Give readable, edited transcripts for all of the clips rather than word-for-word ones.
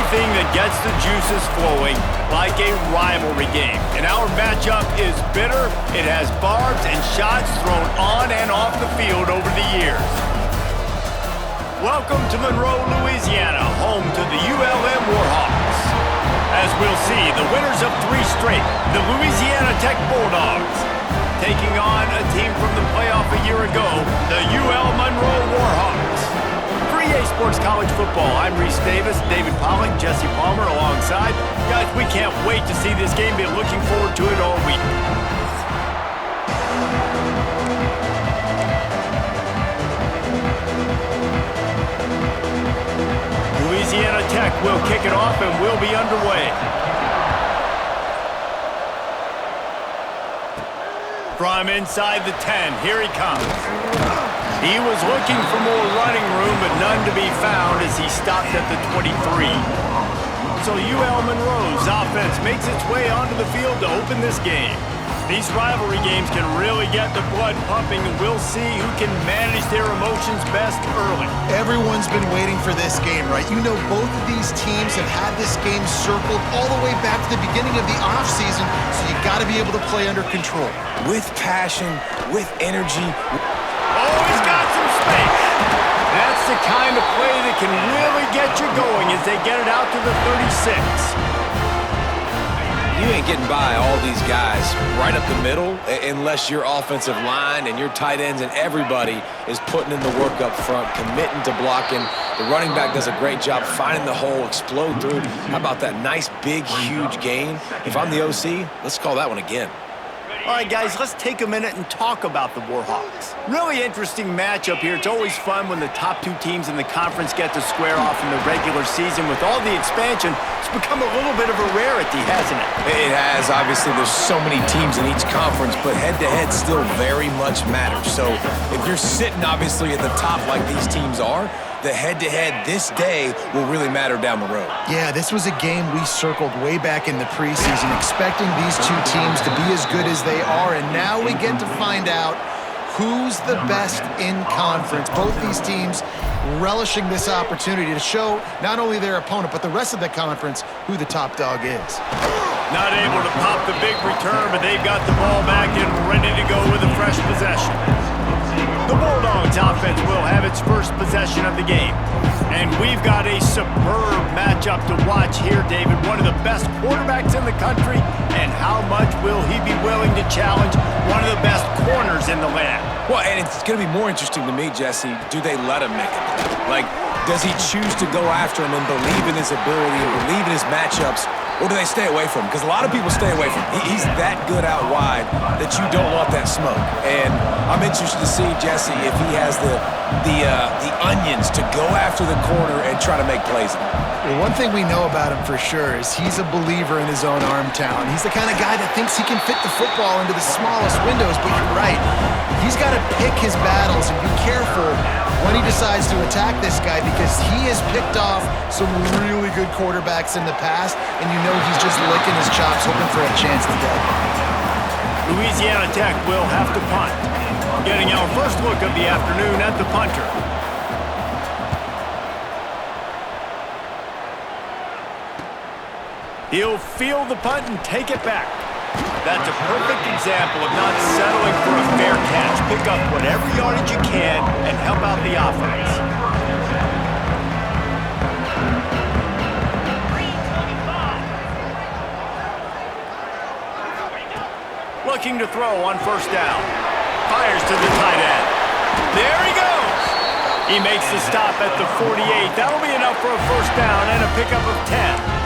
anything that gets the juices flowing, like a rivalry game. And our matchup is bitter. It has barbs and shots thrown on and off the field over the years. Welcome to Monroe, Louisiana, home to the ULM Warhawks. As we'll see, the winners of 3 straight, the Louisiana Tech Bulldogs, taking on a team from the playoff a year ago, the UL Monroe Warhawks. For EA Sports College Football, I'm Reese Davis, David Pollock, Jesse Palmer alongside. Guys, we can't wait to see this game. Been looking forward to it all week. Louisiana Tech will kick it off and we'll be underway. From inside the 10, here he comes. He was looking for more running room, but none to be found as he stopped at the 23. So UL Monroe's offense makes its way onto the field to open this game. These rivalry games can really get the blood pumping, and we'll see who can manage their emotions best early. Everyone's been waiting for this game, right? You know, both of these teams have had this game circled all the way back to the beginning of the offseason, so you got to be able to play under control. With passion, with energy. Oh, he's got some space. That's the kind of play that can really get you going as they get it out to the 36. You ain't getting by all these guys right up the middle unless your offensive line and your tight ends and everybody is putting in the work up front, committing to blocking. The running back does a great job finding the hole, explode through. How about that nice, big, huge gain? If I'm the OC, let's call that one again. All right, guys, let's take a minute and talk about the Warhawks. Really interesting matchup here. It's always fun when the top 2 teams in the conference get to square off in the regular season. With all the expansion, it's become a little bit of a rarity, hasn't it? It has. Obviously, there's so many teams in each conference, but head-to-head still very much matters. So if you're sitting, obviously, at the top like these teams are, the head-to-head this day will really matter down the road. Yeah, this was a game we circled way back in the preseason, expecting these 2 teams to be as good as they are, and now we get to find out who's the best in conference. Both these teams relishing this opportunity to show not only their opponent, but the rest of the conference who the top dog is. Not able to pop the big return, but they've got the ball back and ready to go with a fresh possession. The Bulldogs offense will have its first possession of the game. And we've got a superb matchup to watch here, David. One of the best quarterbacks in the country. And how much will he be willing to challenge one of the best corners in the land? Well, and it's going to be more interesting to me, Jesse, do they let him make it? Like, does he choose to go after him and believe in his ability and believe in his matchups? Or do they stay away from him? Because a lot of people stay away from him. He's that good out wide that you don't want that smoke. And I'm interested to see, Jesse, if he has the onions to go after the corner and try to make plays. Well, one thing we know about him for sure is he's a believer in his own arm talent. He's the kind of guy that thinks he can fit the football into the smallest windows, but you're right. He's got to pick his battles and be careful when he decides to attack this guy, because he has picked off some really good quarterbacks in the past, and you know he's just licking his chops, hoping for a chance today. Louisiana Tech will have to punt. Getting our first look of the afternoon at the punter. He'll field the punt and take it back. That's a perfect example of not settling for a fair catch. Pick up whatever yardage you can and help out the offense. Looking to throw on first down. Fires to the tight end. There he goes. He makes the stop at the 48. That'll be enough for a first down and a pickup of 10.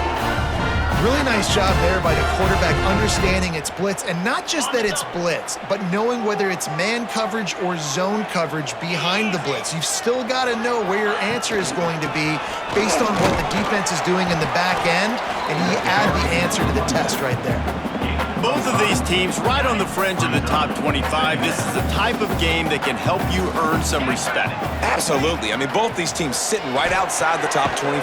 Really nice job there by the quarterback understanding it's blitz, and not just that it's blitz, but knowing whether it's man coverage or zone coverage behind the blitz. You've still got to know where your answer is going to be based on what the defense is doing in the back end, and he add the answer to the test right there. Both of these teams right on the fringe of the top 25. This is the type of game that can help you earn some respect. Absolutely. I mean, both these teams sitting right outside the top 25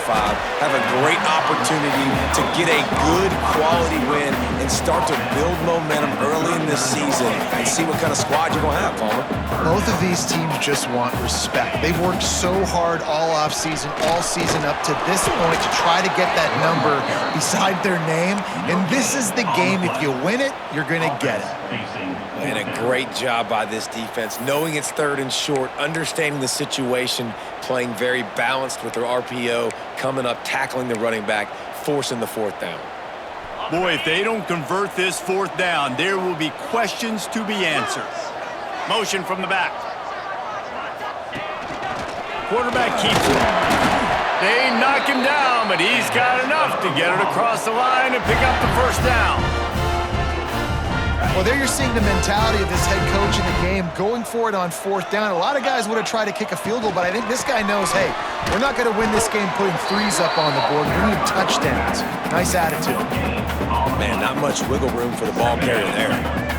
have a great opportunity to get a good quality win and and start to build momentum early in this season and see what kind of squad you're going to have, Palmer. Both of these teams just want respect. They've worked so hard all offseason, all season up to this point to try to get that number beside their name. And this is the game. If you win it, you're going to get it. And a great job by this defense, knowing it's third and short, understanding the situation, playing very balanced with their RPO, coming up, tackling the running back, forcing the fourth down. Boy, if they don't convert this fourth down, there will be questions to be answered. Motion from the back. Quarterback keeps it. They knock him down, but he's got enough to get it across the line and pick up the first down. Well, there you're seeing the mentality of this head coach in the game, going for it on fourth down. A lot of guys would have tried to kick a field goal, but I think this guy knows, hey, we're not going to win this game putting threes up on the board. We need touchdowns. Nice attitude. Man, not much wiggle room for the ball carrier there.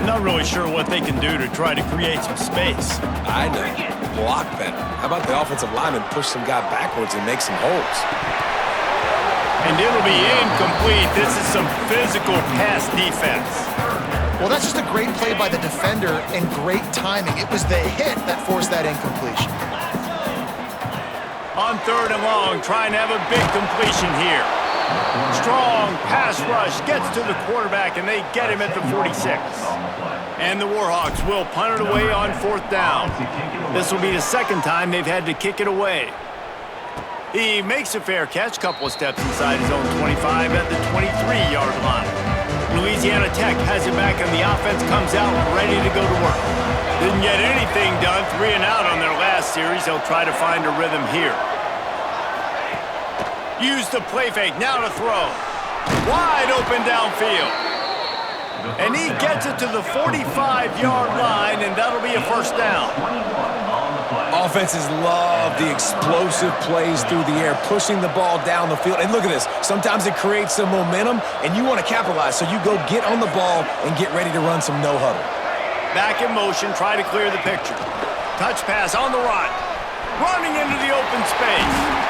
Not really sure what they can do to try to create some space. I know. Block better. How about the offensive lineman push some guy backwards and make some holes? And it'll be incomplete. This is some physical pass defense. Well, that's just a great play by the defender and great timing. It was the hit that forced that incompletion. On third and long, trying to have a big completion here. Strong pass rush gets to the quarterback, and they get him at the 46. And the Warhawks will punt it away on fourth down. This will be the second time they've had to kick it away. He makes a fair catch, couple of steps inside his own 25 at the 23-yard line. Louisiana Tech has it back, and the offense comes out ready to go to work. Didn't get anything done, 3 and out on their last series. They'll try to find a rhythm here. Use the play fake, now to throw. Wide open downfield. And he gets it to the 45-yard line, and that'll be a first down. Offenses love the explosive plays through the air, pushing the ball down the field. And look at this. Sometimes it creates some momentum, and you want to capitalize. So you go get on the ball and get ready to run some no-huddle. Back in motion, try to clear the picture. Touch pass on the run. Running into the open space.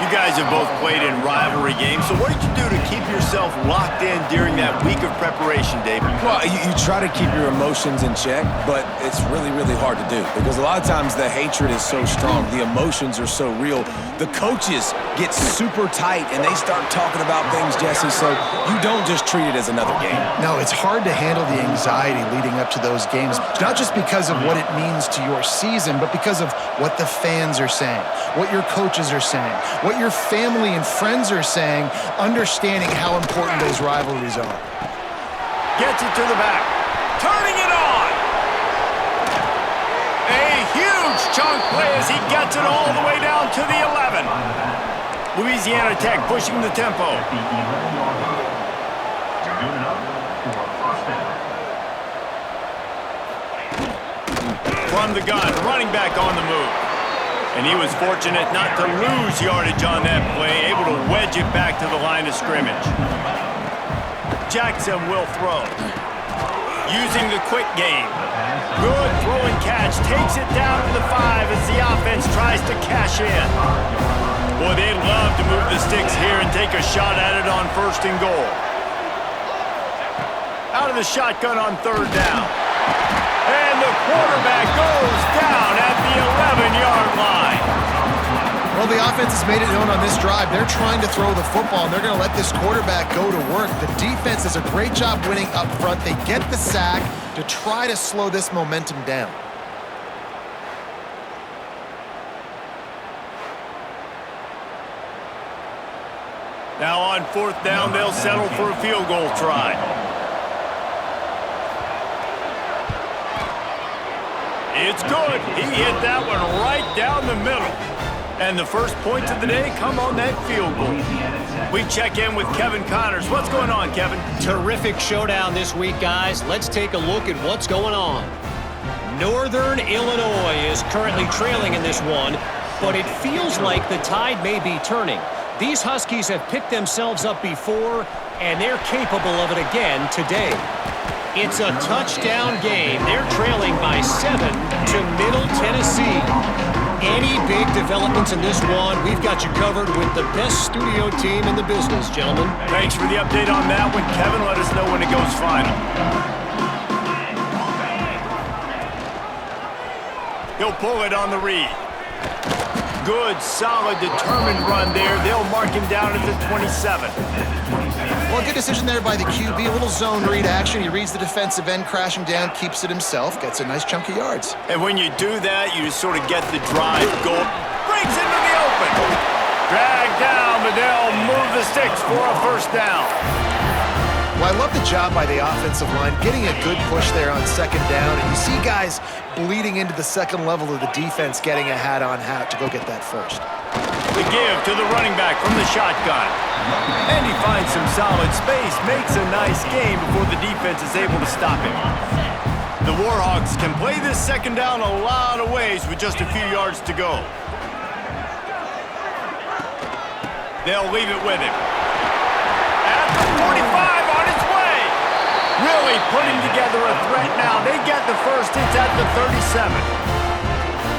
You guys have both played in rivalry games, so what did you do to keep yourself locked in during that week of preparation, David? Well, you try to keep your emotions in check, but it's really, really hard to do because a lot of times the hatred is so strong, the emotions are so real. The coaches get super tight, and they start talking about things, Jesse, so you don't just treat it as another game. No, it's hard to handle the anxiety leading up to those games, not just because of what it means to your season, but because of what the fans are saying, what your coaches are saying, what your family and friends are saying, understanding how important those rivalries are. Gets it to the back. Turning it on. A huge chunk play as he gets it all the way down to the 11. Louisiana Tech pushing the tempo. From the gun, running back on the move. And he was fortunate not to lose yardage on that play, able to wedge it back to the line of scrimmage. Jackson will throw. Using the quick game. Good throw and catch. Takes it down to the 5 as the offense tries to cash in. Boy, they'd love to move the sticks here and take a shot at it on first and goal. Out of the shotgun on third down. And the quarterback goes down at the 11-yard line. Well, the offense has made it known on this drive. They're trying to throw the football, and they're going to let this quarterback go to work. The defense does a great job winning up front. They get the sack to try to slow this momentum down. Now on fourth down, they'll settle for a field goal try. It's good. He hit that one right down the middle. And the first points of the day come on that field goal. We check in with Kevin Connors. What's going on, Kevin? Terrific showdown this week, guys. Let's take a look at what's going on. Northern Illinois is currently trailing in this one, but it feels like the tide may be turning. These Huskies have picked themselves up before, and they're capable of it again today. It's a touchdown game. They're trailing by 7 to Middle Tennessee. Any big developments in this one, we've got you covered with the best studio team in the business, gentlemen. Thanks for the update on that one, Kevin. Let us know when it goes final. He'll pull it on the read. Good, solid, determined run there. They'll mark him down at the 27. Well, good decision there by the QB. A little zone read action. He reads the defensive end crashing down, keeps it himself, gets a nice chunk of yards. And when you do that, you just sort of get the drive going. Breaks into the open. Drag down, but they'll move the sticks for a first down. Well, I love the job by the offensive line, getting a good push there on second down. And you see guys bleeding into the second level of the defense, getting a hat-on-hat to go get that first. The give to the running back from the shotgun. And he finds some solid space, makes a nice gain before the defense is able to stop him. The Warhawks can play this second down a lot of ways with just a few yards to go. They'll leave it with him. At the 45, on its way. Really putting together a threat now. They get the first. It's at the 37.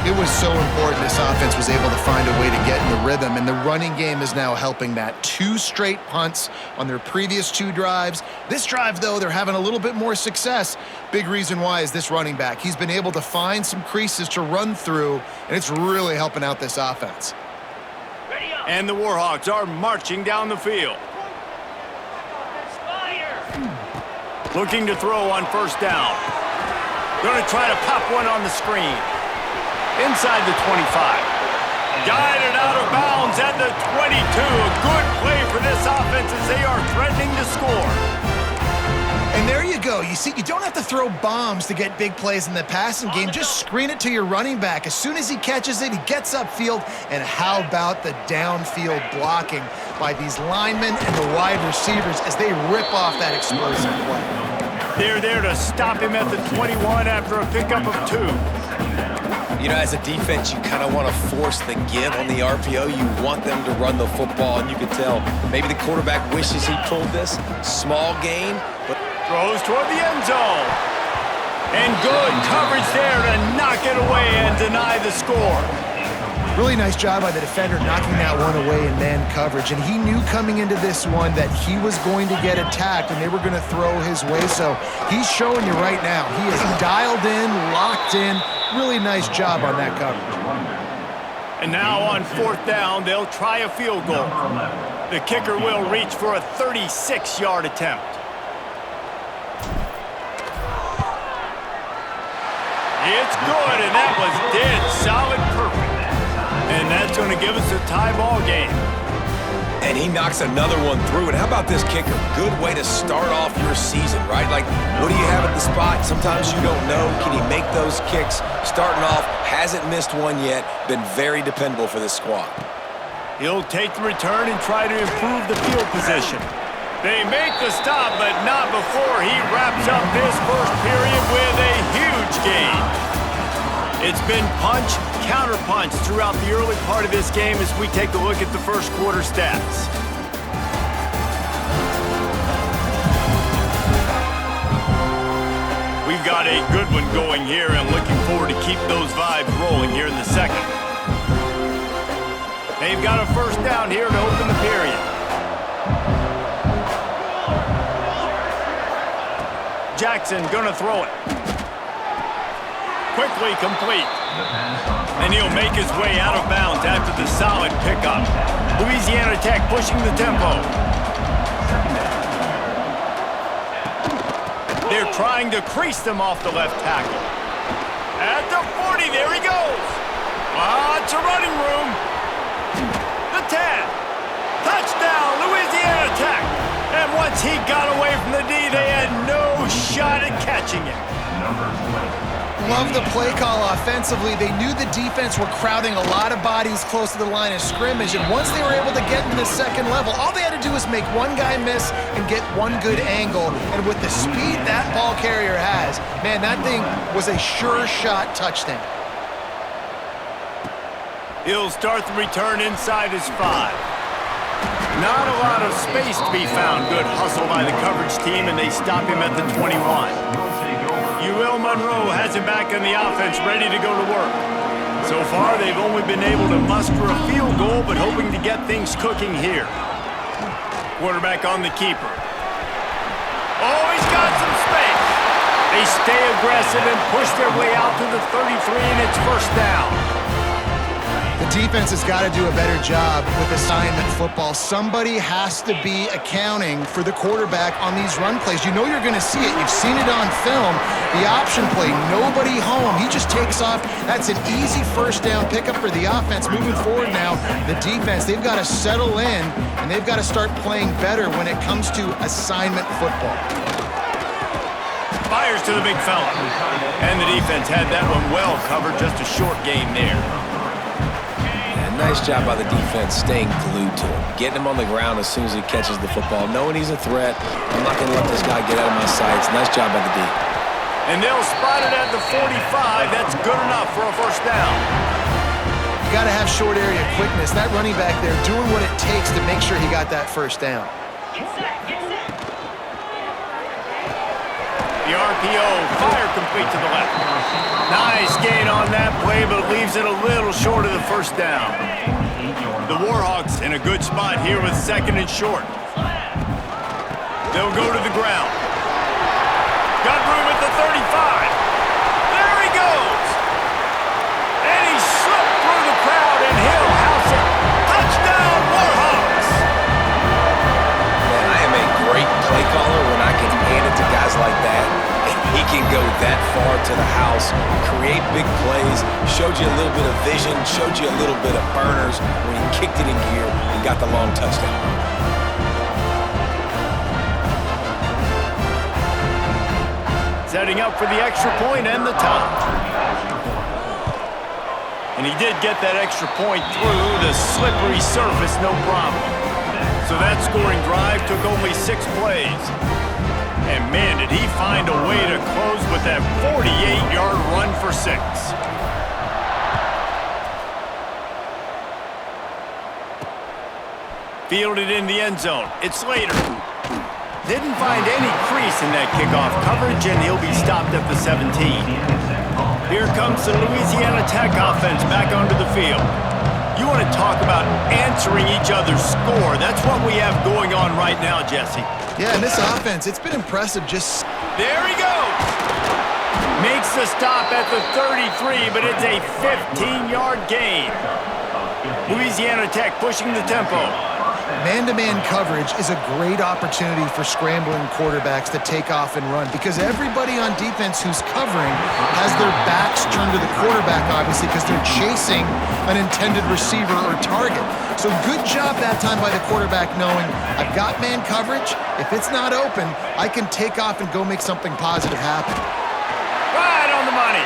It was so important this offense was able to find a way to get in the rhythm, and the running game is now helping that. 2 straight punts on their previous 2 drives. This drive, though, they're having a little bit more success. Big reason why is this running back. He's been able to find some creases to run through, and it's really helping out this offense. And the Warhawks are marching down the field. Looking to throw on first down. Going to try to pop one on the screen. Inside the 25. Guided out of bounds at the 22. A good play for this offense as they are threatening to score. And there you go. You see, you don't have to throw bombs to get big plays in the passing game. Just screen it to your running back. As soon as he catches it, he gets upfield. And how about the downfield blocking by these linemen and the wide receivers as they rip off that explosive play. They're there to stop him at the 21 after a pickup of 2. You know, as a defense, you kind of want to force the give on the RPO. You want them to run the football, and you can tell maybe the quarterback wishes he pulled this. Small gain, but throws toward the end zone. And good coverage there to knock it away and deny the score. Really nice job by the defender knocking that one away in man coverage. And he knew coming into this one that he was going to get attacked and they were going to throw his way. So he's showing you right now. He is dialed in, locked in. Really nice job on that coverage. And now on fourth down, they'll try a field goal. The kicker will reach for a 36-yard attempt. It's good, and that was dead solid perfect. And that's going to give us a tie ball game. And he knocks another one through. And how about this kicker? Good way to start off your season, right? Like, what do you have at the spot? Sometimes you don't know. Can he make those kicks? Starting off, hasn't missed one yet. Been very dependable for this squad. He'll take the return and try to improve the field position. They make the stop, but not before he wraps up this first period with a huge gain. It's been punch, counter-punch throughout the early part of this game as we take a look at the first quarter stats. We've got a good one going here and looking forward to keep those vibes rolling here in the second. They've got a first down here to open the period. Jackson gonna throw it. Quickly complete. And he'll make his way out of bounds after the solid pickup. Louisiana Tech pushing the tempo. They're trying to crease them off the left tackle. At the 40, there he goes. Lots of running room. The 10. Touchdown, Louisiana Tech. And once he got away from the D, they had no shot at catching him. Love the play call offensively. They knew the defense were crowding a lot of bodies close to the line of scrimmage, and once they were able to get in the second level, all they had to do was make one guy miss and get one good angle. And with the speed that ball carrier has, man, that thing was a sure shot touchdown. He'll start the return inside his 5. Not a lot of space to be found. Good hustle by the coverage team, and they stop him at the 21. Monroe has him back in the offense, ready to go to work. So far, they've only been able to muster a field goal, but hoping to get things cooking here. Quarterback on the keeper. Oh, he's got some space. They stay aggressive and push their way out to the 33, and it's first down. The defense has got to do a better job with assignment football. Somebody has to be accounting for the quarterback on these run plays. You know you're going to see it. You've seen it on film. The option play, nobody home. He just takes off. That's an easy first down pickup for the offense. Moving forward now, the defense, they've got to settle in, and they've got to start playing better when it comes to assignment football. Fires to the big fella. And the defense had that one well covered. Just a short game there. Nice job by the defense staying glued to him, getting him on the ground as soon as he catches the football, knowing he's a threat. I'm not going to let this guy get out of my sights. Nice job by the D. And they'll spot it at the 45. That's good enough for a first down. You got to have short area quickness. That running back there doing what it takes to make sure he got that first down. The RPO, fire complete to the left. Nice gain on that play, but leaves it a little short of the first down. The Warhawks in a good spot here with second and short. They'll go to the ground. Got room at the 35. There he goes. And he slipped through the crowd, and he'll house it. Touchdown, Warhawks! Man, I am a great play caller when I can hand it to guys like that. He can go that far to the house, create big plays, showed you a little bit of vision, showed you a little bit of burners when he kicked it in gear and got the long touchdown. Setting up for the extra point and the tie. And he did get that extra point through the slippery surface, no problem. So that scoring drive took only 6 plays. And man, did he find a way to close with that 48-yard run for 6. Fielded in the end zone. It's Slater. Didn't find any crease in that kickoff coverage, and he'll be stopped at the 17. Here comes the Louisiana Tech offense back onto the field. You want to talk about answering each other's score. That's what we have going on right now, Jesse. Yeah, and this offense, it's been impressive just... There he goes! Makes the stop at the 33, but it's a 15-yard gain. Louisiana Tech pushing the tempo. Man-to-man coverage is a great opportunity for scrambling quarterbacks to take off and run because everybody on defense who's covering has their backs turned to the quarterback, obviously, because they're chasing an intended receiver or target. So good job that time by the quarterback knowing I've got man coverage. If it's not open, I can take off and go make something positive happen. Right on the money.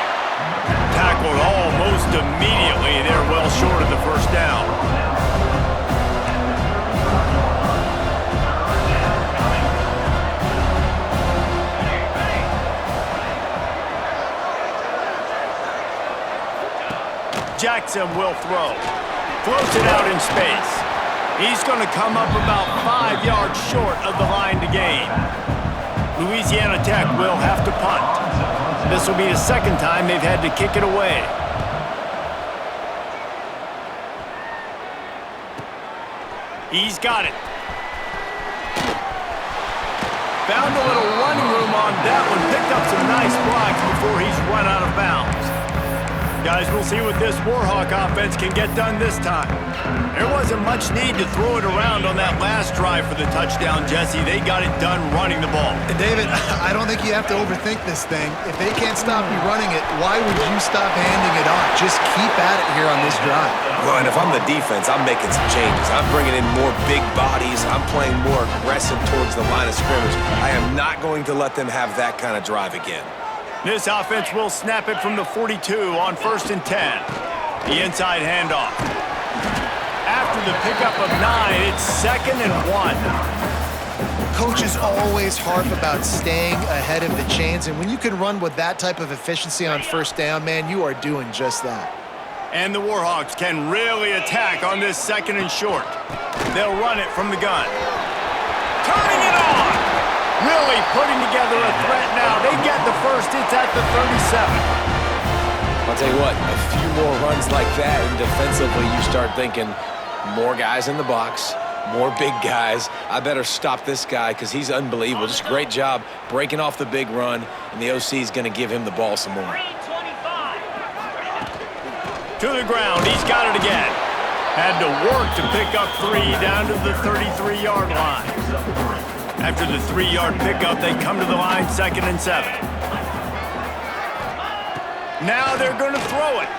Tackled almost immediately. They're well short of the first down. Jackson will throw. Floats it out in space. He's going to come up about 5 yards short of the line to gain. Louisiana Tech will have to punt. This will be the second time they've had to kick it away. He's got it. Found a little running room on that one. Picked up some nice blocks before he's run out of bounds. Guys, we'll see what this Warhawk offense can get done this time. There wasn't much need to throw it around on that last drive for the touchdown, Jesse. They got it done running the ball. And David, I don't think you have to overthink this thing. If they can't stop you running it, why would you stop handing it off? Just keep at it here on this drive. Well, and if I'm the defense, I'm making some changes. I'm bringing in more big bodies. I'm playing more aggressive towards the line of scrimmage. I am not going to let them have that kind of drive again. This offense will snap it from the 42 on 1st and 10. The inside handoff. After the pickup of 9, it's 2nd and 1. Coaches always harp about staying ahead of the chains, and when you can run with that type of efficiency on first down, man, you are doing just that. And the Warhawks can really attack on this 2nd and short. They'll run it from the gun. Turning it on! Really putting together a threat now. They get the first. It's at the 37. I'll tell you what, a few more runs like that, and defensively you start thinking more guys in the box, more big guys. I better stop this guy because he's unbelievable. Just a great job breaking off the big run, and the OC is going to give him the ball some more. To the ground, he's got it again. Had to work to pick up 3 down to the 33-yard line. After the 3-yard pickup, they come to the line 2nd and 7. Now they're going to throw it.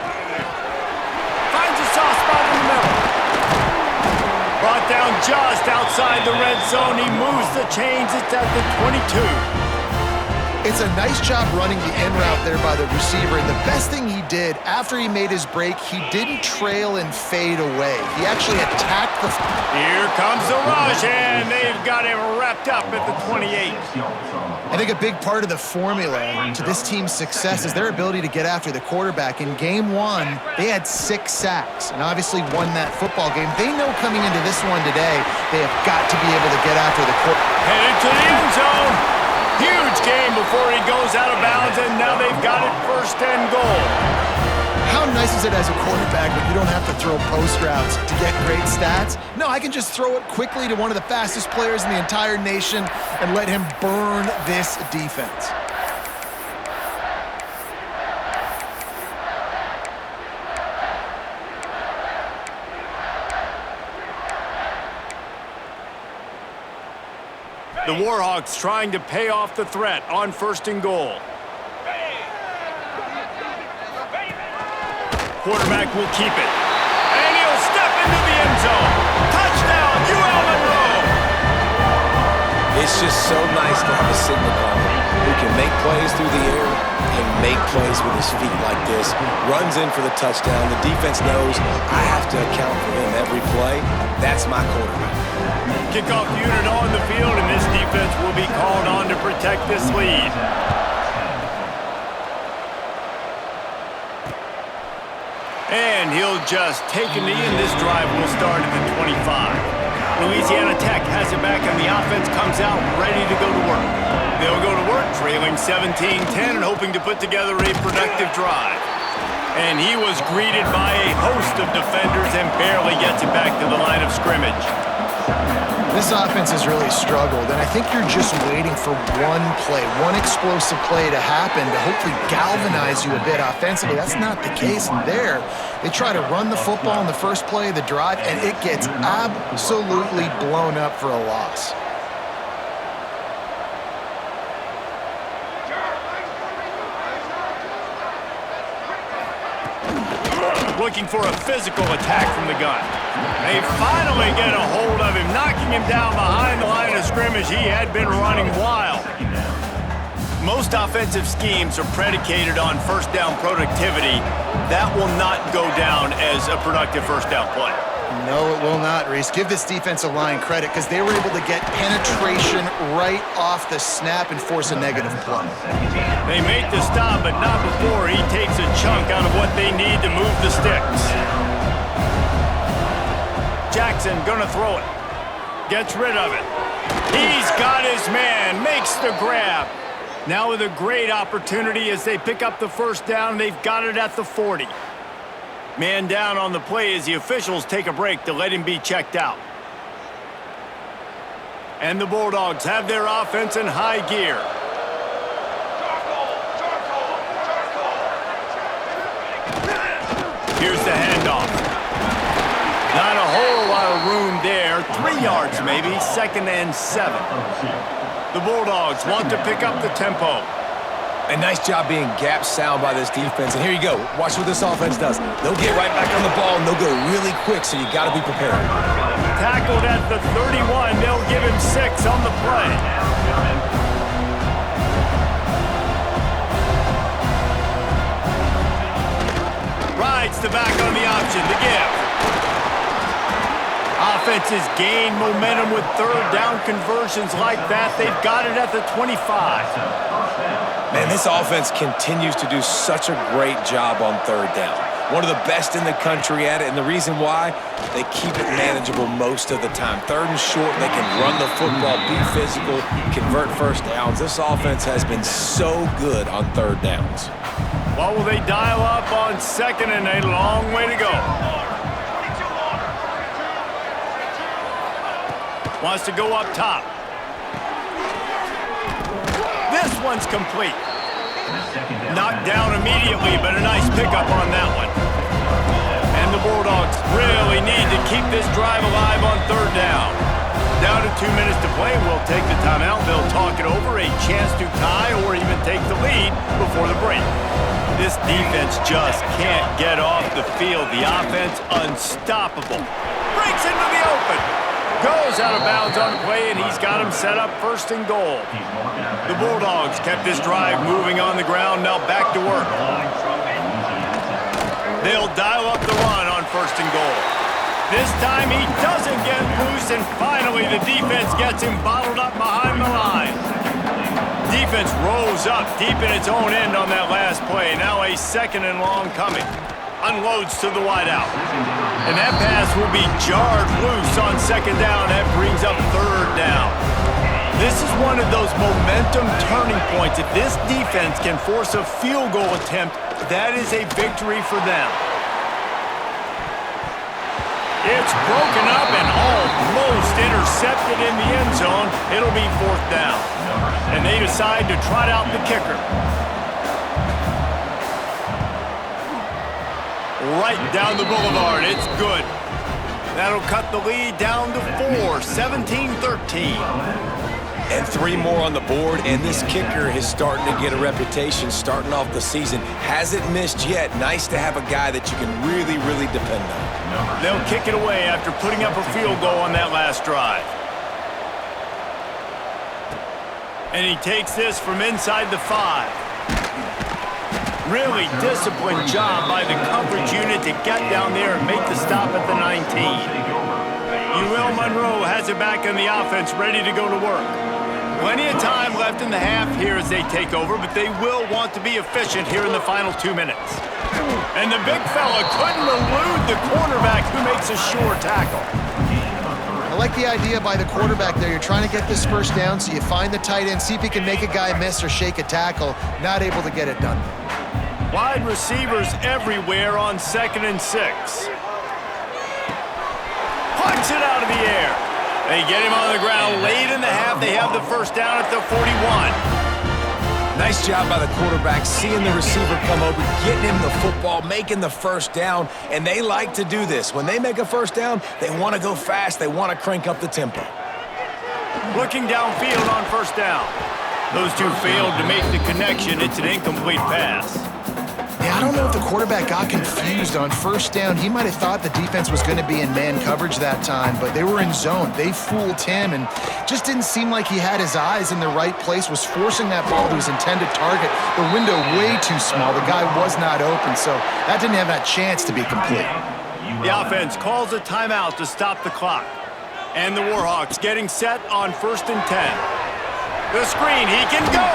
Finds a soft spot in the middle. Brought down just outside the red zone. He moves the chains. It's at the 22. It's a nice job running the in route there by the receiver. And the best thing he did after he made his break, he didn't trail and fade away. He actually attacked the... Here comes the rush, and they've got him wrapped up at the 28. I think a big part of the formula to this team's success is their ability to get after the quarterback. In game 1, they had 6 sacks and obviously won that football game. They know coming into this one today, they have got to be able to get after the quarterback. Headed to the end zone. Huge game before he goes out of bounds, and now they've got it 1st and goal. How nice is it as a quarterback when you don't have to throw post routes to get great stats? No, I can just throw it quickly to one of the fastest players in the entire nation and let him burn this defense. The Warhawks trying to pay off the threat on 1st and goal. Quarterback will keep it. And he'll step into the end zone. Touchdown, UL Monroe! It's just so nice to have a signal caller who can make plays through the air and make plays with his feet like this. Runs in for the touchdown. The defense knows I have to account for him every play. That's my quarterback. Kickoff unit on the field, and this defense will be called on to protect this lead. And he'll just take a knee, and this drive will start at the 25. Louisiana Tech has it back, and the offense comes out ready to go to work. They'll go to work trailing 17-10 and hoping to put together a productive drive. And he was greeted by a host of defenders and barely gets it back to the line of scrimmage. This offense has really struggled, and I think you're just waiting for one play, one explosive play to happen to hopefully galvanize you a bit offensively. That's not the case there. They try to run the football in the first play of the drive, and it gets absolutely blown up for a loss. Looking for a physical attack from the gun. They finally get a hold of him, knocking him down behind the line of scrimmage. He had been running wild. Most offensive schemes are predicated on 1st down productivity. That will not go down as a productive 1st down play. No, it will not, Reese. Give this defensive line credit because they were able to get penetration right off the snap and force a negative play. They make the stop, but not before he takes a chunk out of what they need to move the sticks. Jackson gonna throw it. Gets rid of it. He's got his man, makes the grab. Now with a great opportunity as they pick up the 1st down, they've got it at the 40. Man down on the play as the officials take a break to let him be checked out. And the Bulldogs have their offense in high gear. Here's the handoff. Not a whole lot of room there. 3 yards maybe, 2nd and 7. The Bulldogs want to pick up the tempo. A nice job being gap sound by this defense. And here you go. Watch what this offense does. They'll get right back on the ball, and they'll go really quick, so you got to be prepared. Tackled at the 31. They'll give him 6 on the play. Rides the back on the option. The give. Offenses gain momentum with 3rd down conversions like that. They've got it at the 25. Man, this offense continues to do such a great job on 3rd down. One of the best in the country at it, and the reason why, they keep it manageable most of the time. 3rd and short, they can run the football, be physical, convert 1st downs. This offense has been so good on 3rd downs. While Oh, will they dial up on second and a long way to go? Wants to go up top. This one's complete. Knocked down immediately, but a nice pickup on that one. And the Bulldogs really need to keep this drive alive on third down. Down to 2 minutes to play. We'll take the timeout. They'll talk it over. A chance to tie or even take the lead before the break. This defense just can't get off the field. The offense unstoppable. Breaks into the open. Goes out of bounds on the play, and he's got him set up first and goal. The Bulldogs kept this drive moving on the ground. Now back to work. They'll dial up the run on first and goal. This time he doesn't get loose, and finally the defense gets him bottled up behind the line. Defense rose up deep in its own end on that last play. Now a second and long coming. Unloads to the wideout. And that pass will be jarred loose on second down. That brings up third down. This is one of those momentum turning points. If this defense can force a field goal attempt, that is a victory for them. It's broken up and almost intercepted in the end zone. It'll be fourth down. And they decide to trot out the kicker. Right down the boulevard. It's good. That'll cut the lead down to 4, 17-13. And 3 more on the board, and this kicker is starting to get a reputation starting off the season. Hasn't missed yet. Nice to have a guy that you can really, really depend on. They'll kick it away after putting up a field goal on that last drive. And he takes this from inside the 5. Really disciplined job by the coverage unit to get down there and make the stop at the 19. Monroe has it back in the offense, ready to go to work. Plenty of time left in the half here as they take over, but they will want to be efficient here in the final 2 minutes. And the big fella couldn't elude the cornerback who makes a sure tackle. I like the idea by the quarterback there. You're trying to get this first down, so you find the tight end, see if he can make a guy miss or shake a tackle. Not able to get it done. Wide receivers everywhere on 2nd and 6. Punch it out of the air. They get him on the ground late in the half. They have the first down at the 41. Nice job by the quarterback, seeing the receiver come over, getting him the football, making the first down, and they like to do this. When they make a first down, they want to go fast. They want to crank up the tempo. Looking downfield on first down. Those two failed to make the connection. It's an incomplete pass. Yeah, I don't know if the quarterback got confused on first down. He might have thought the defense was going to be in man coverage that time, but they were in zone. They fooled him and just didn't seem like he had his eyes in the right place, was forcing that ball to his intended target. The window way too small. The guy was not open, so that didn't have that chance to be complete. The offense calls a timeout to stop the clock. And the Warhawks getting set on 1st and 10. The screen, he can go!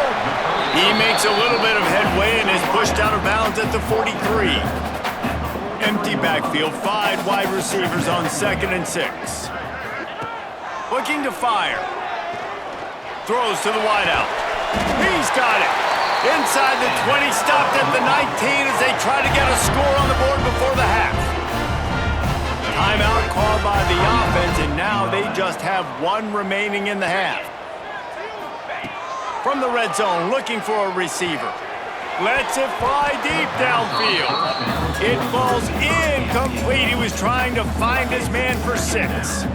He makes a little bit of headway and is pushed out of bounds at the 43. Empty backfield, 5 wide receivers on 2nd and 6. Looking to fire. Throws to the wideout. He's got it. Inside the 20, stopped at the 19 as they try to get a score on the board before the half. Timeout called by the offense, and now they just have 1 remaining in the half. From the red zone, looking for a receiver. Lets it fly deep downfield. It falls incomplete. He was trying to find his man for 6.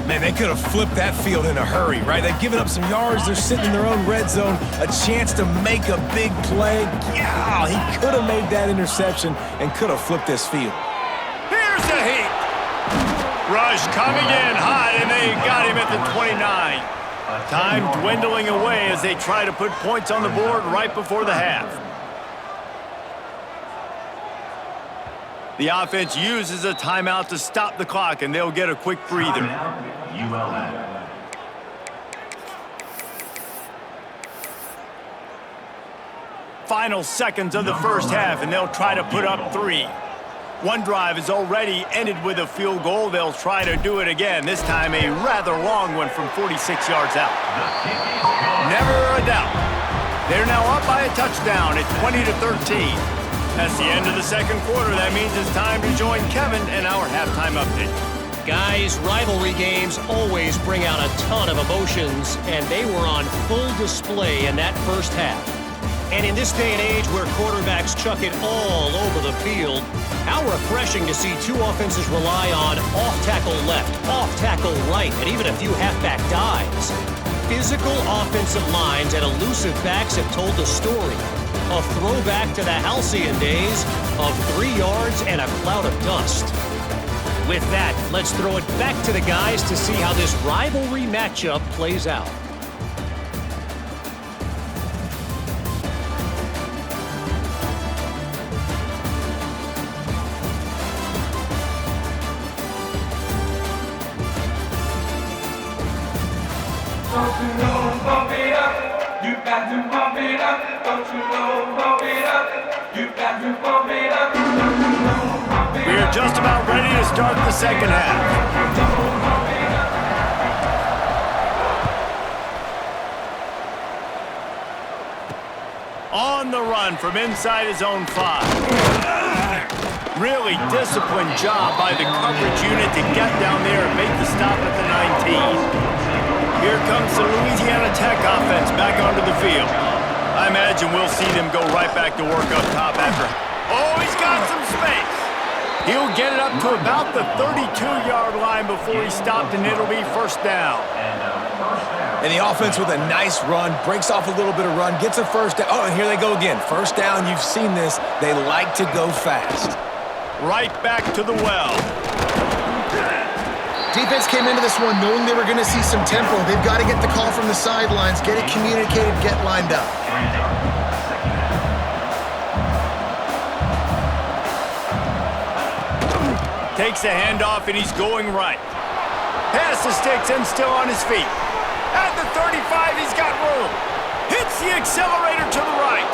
Man, they could have flipped that field in a hurry, right? They've given up some yards. They're sitting in their own red zone. A chance to make a big play. Yeah, he could have made that interception and could have flipped this field. Here's the heat. Rush coming in hot, and they got him at the 29. Time dwindling away as they try to put points on the board right before the half. The offense uses a timeout to stop the clock, and they'll get a quick breather. Final seconds of the first half, and they'll try to put up 3. One drive is already ended with a field goal. They'll try to do it again, this time a rather long one from 46 yards out. Never a doubt. They're now up by a touchdown at 20-13. That's the end of the second quarter. That means it's time to join Kevin in our halftime update. Guys, rivalry games always bring out a ton of emotions, and they were on full display in that first half. And in this day and age where quarterbacks chuck it all over the field, how refreshing to see two offenses rely on off-tackle left, off-tackle right, and even a few halfback dives. Physical offensive lines and elusive backs have told the story. A throwback to the halcyon days of 3 yards and a cloud of dust. With that, let's throw it back to the guys to see how this rivalry matchup plays out. Don't you know, pump it up. You got to pump it up. Don't you know, pump it up. You got to pump it up. Don't you know, pump it up. We are just about ready to start the second half. On the run from inside his own 5. Really disciplined job by the coverage unit to get down there and make the stop at the 19. Here comes the Louisiana Tech offense back onto the field. I imagine we'll see them go right back to work up top after. Oh, he's got some space. He'll get it up to about the 32-yard line before he stopped, and it'll be first down. And the offense with a nice run, breaks off a little bit of run, gets a first down. Oh, and here they go again. First down, you've seen this. They like to go fast. Right back to the well. Defense came into this one knowing they were going to see some tempo. They've got to get the call from the sidelines, get it communicated, get lined up. Takes a handoff, and he's going right. Pass the sticks and still on his feet. At the 35, he's got room. Hits the accelerator to the right.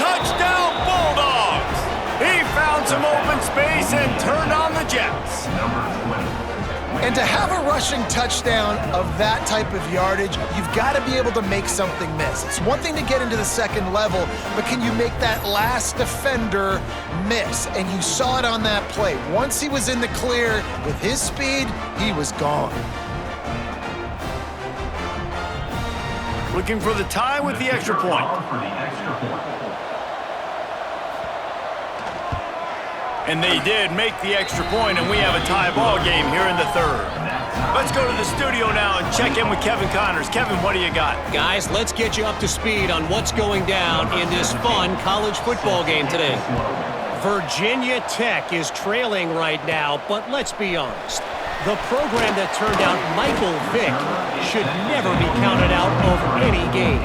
Touchdown, Bulldogs! He found some open space and turned on the Jets. And to have a rushing touchdown of that type of yardage, you've got to be able to make something miss. It's one thing to get into the second level, but can you make that last defender miss? And you saw it on that play. Once he was in the clear with his speed, he was gone. Looking for the tie with the extra point. And they did make the extra point, and we have a tie ball game here in the third. Let's go to the studio now and check in with Kevin Connors. Kevin, what do you got? Guys, let's get you up to speed on what's going down in this fun college football game today. Virginia Tech is trailing right now, but let's be honest. The program that turned out Michael Vick should never be counted out of any game.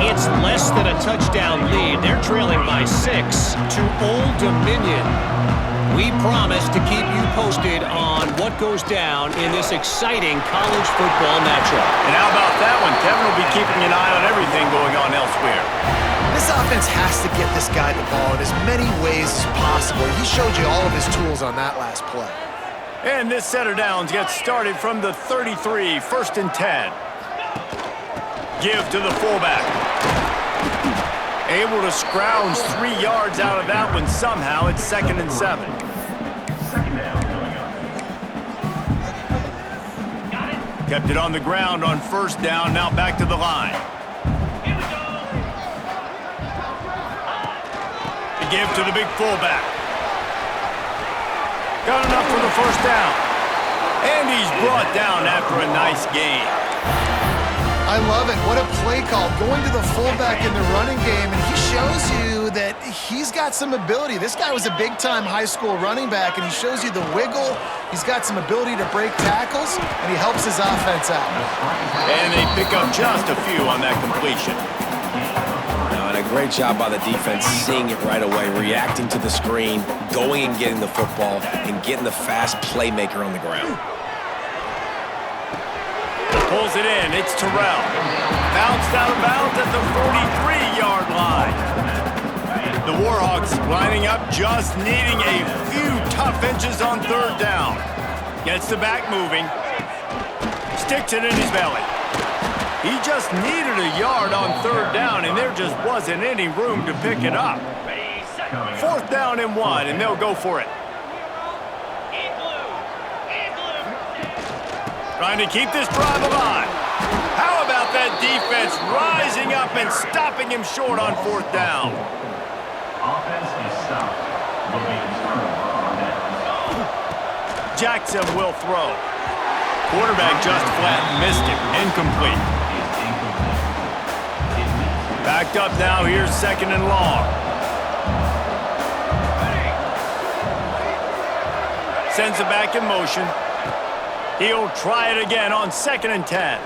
It's less than a touchdown lead. They're trailing by 6 to Old Dominion. We promise to keep you posted on what goes down in this exciting college football matchup. And how about that one? Kevin will be keeping an eye on everything going on elsewhere. This offense has to get this guy the ball in as many ways as possible. He showed you all of his tools on that last play. And this set of downs gets started from the 33, 1st and 10. Give to the fullback. Able to scrounge 3 yards out of that one somehow. It's 2nd and 7. Kept it on the ground on first down. Now back to the line. The give to the big fullback. Got enough for the first down. And he's brought down after a nice gain. I love it. What a play call. Going to the fullback in the running game, and he shows you that he's got some ability. This guy was a big-time high school running back, and he shows you the wiggle. He's got some ability to break tackles, and he helps his offense out. And they pick up just a few on that completion. And a great job by the defense, seeing it right away, reacting to the screen, going and getting the football, and getting the fast playmaker on the ground. Pulls it in. It's Terrell. Bounced out of bounds at the 43-yard line. The Warhawks lining up, just needing a few tough inches on third down. Gets the back moving. Sticks it in his belly. He just needed a yard on third down, and there just wasn't any room to pick it up. 4th 4th down and 1, and they'll go for it. Trying to keep this drive alive. How about that defense rising up and stopping him short on 4th down? Offense is stopped. Will be returned on downs. Jackson will throw. Quarterback just flat missed it. Incomplete. Backed up now. Here's 2nd and long. Sends it back in motion. He'll try it again on 2nd and 10.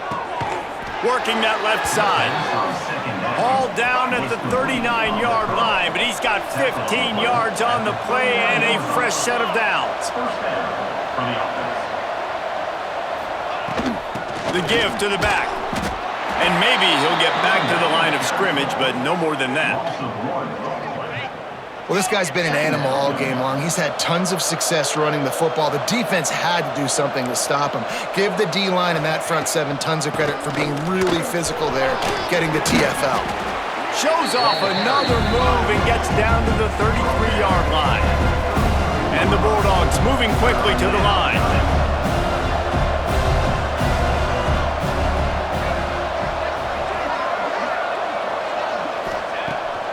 Working that left side. All down at the 39-yard line, but he's got 15 yards on the play and a fresh set of downs. The give to the back. And maybe he'll get back to the line of scrimmage, but no more than that. Well, this guy's been an animal all game long. He's had tons of success running the football. The defense had to do something to stop him. Give the D-line and that front 7 tons of credit for being really physical there, getting the TFL. Shows off another move and gets down to the 33-yard line. And the Bulldogs moving quickly to the line.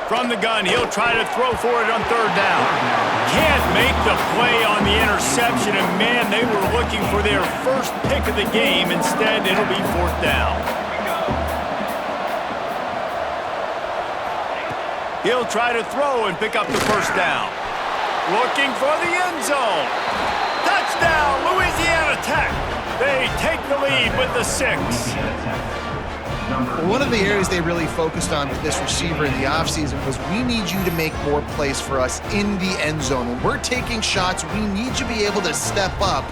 From the gun, he'll try to throw for it on 3rd down. Can't make the play on the interception, and man, they were looking for their first pick of the game. Instead, it'll be 4th down. He'll try to throw and pick up the 1st down. Looking for the end zone. Touchdown, Louisiana Tech. They take the lead with the 6. One of the areas they really focused on with this receiver in the offseason was we need you to make more plays for us in the end zone. When we're taking shots, we need you to be able to step up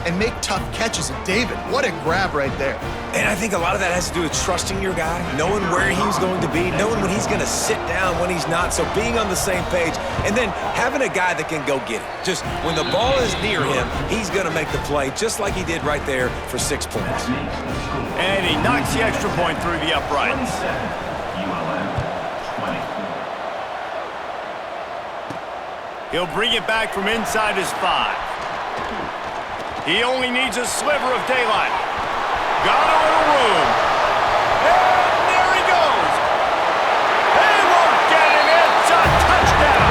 and make tough catches. And David, what a grab right there. And I think a lot of that has to do with trusting your guy, knowing where he's going to be, knowing when he's going to sit down, when he's not, so being on the same page, and then having a guy that can go get it. Just when the ball is near him, he's going to make the play, just like he did right there for 6 points. And he knocks the extra point through the uprights. He'll bring it back from inside his 5. He only needs a sliver of daylight. Got a little room. And there he goes. They won't get him. It's a touchdown.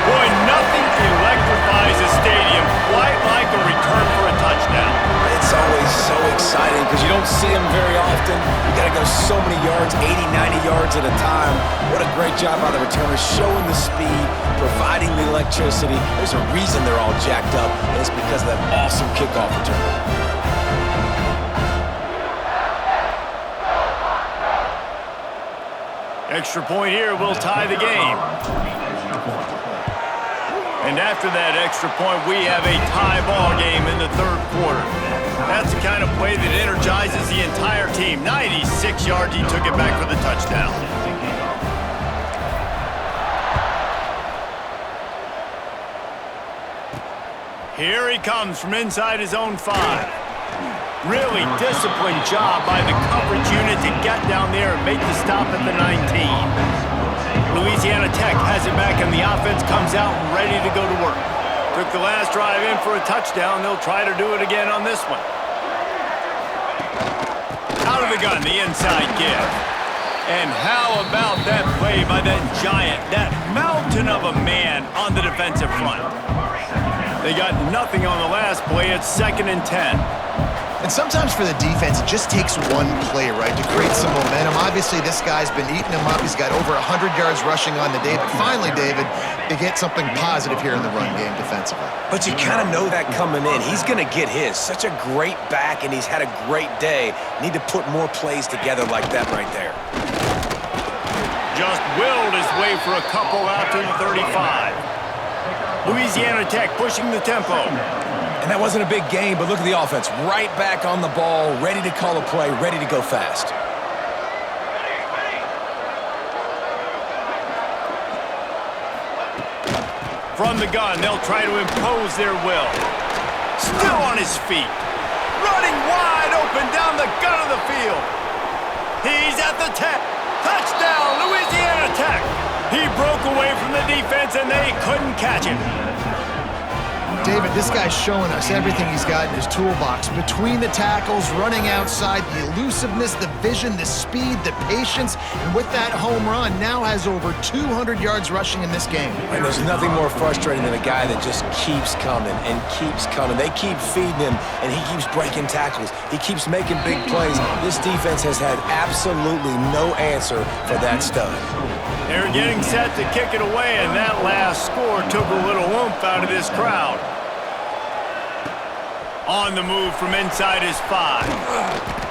Boy, nothing electrifies a stadium quite like a return for a touchdown. It's always so exciting because you don't see them very often. You got to go so many yards, 80, 90 yards at a time. What a great job by the returners, showing the speed, providing the electricity. There's a reason they're all jacked up, and it's because of that awesome kickoff return. Extra point here will tie the game. And after that extra point, we have a tie ball game in the 3rd quarter. That's the kind of play that energizes the entire team. 96 yards, he took it back for the touchdown. Here he comes from inside his own 5. Really disciplined job by the coverage unit to get down there and make the stop at the 19. Louisiana Tech has it back, and the offense comes out ready to go to work. Took the last drive in for a touchdown. They'll try to do it again on this one. Out of the gun, the inside give. And how about that play by that giant, that mountain of a man on the defensive front? They got nothing on the last play. It's 2nd and 10. And sometimes for the defense, it just takes one play, right, to create some momentum. Obviously, this guy's been eating him up. He's got over 100 yards rushing on the day. But finally, David, they get something positive here in the run game defensively. But you kind of know that coming in. He's going to get his. Such a great back, and he's had a great day. Need to put more plays together like that right there. Just willed his way for a couple out to the 35. Louisiana Tech pushing the tempo. And that wasn't a big game, but look at the offense. Right back on the ball, ready to call a play, ready to go fast. From the gun, they'll try to impose their will. Still on his feet. Running wide open down the gun of the field. He's at the 10. Touchdown, Louisiana Tech. He broke away from the defense, and they couldn't catch him. David, this guy's showing us everything he's got in his toolbox. Between the tackles, running outside, the elusiveness, the vision, the speed, the patience, and with that home run, now has over 200 yards rushing in this game. And there's nothing more frustrating than a guy that just keeps coming and keeps coming. They keep feeding him, and he keeps breaking tackles. He keeps making big plays. This defense has had absolutely no answer for that stud. They're getting set to kick it away, and that last score took a little oomph out of this crowd. On the move from inside his 5.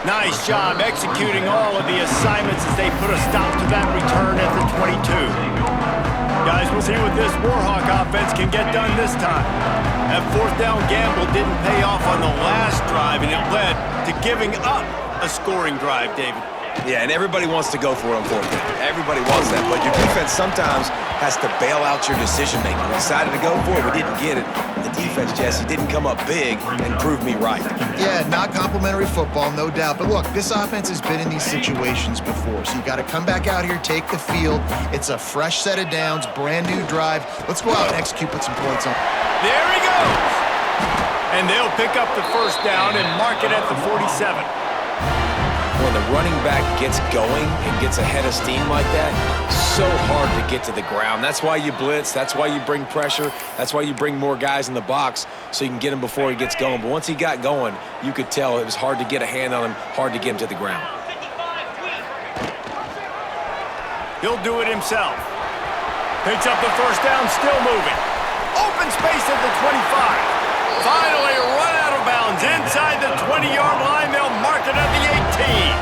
Nice job executing all of the assignments as they put a stop to that return at the 22. Guys, we'll see what this Warhawk offense can get done this time. That fourth down gamble didn't pay off on the last drive, and it led to giving up a scoring drive, David. Yeah, and everybody wants to go for it on fourth down. Everybody wants that, but your defense sometimes has to bail out your decision-making. We decided to go for it, we didn't get it. The defense, Jesse, didn't come up big and prove me right. Yeah, not complimentary football, no doubt. But look, this offense has been in these situations before, so you got to come back out here, take the field. It's a fresh set of downs, brand new drive. Let's go out and execute, put some points on. There he goes! And they'll pick up the first down and mark it at the 47. When the running back gets going and gets ahead of steam like that, so hard to get to the ground. That's why you blitz. That's why you bring pressure. That's why you bring more guys in the box so you can get him before he gets going. But once he got going, you could tell it was hard to get a hand on him, hard to get him to the ground. He'll do it himself. Picks up the first down, still moving. Open space at the 25. Finally run out of bounds inside the 20-yard line. They'll mark it at the 18.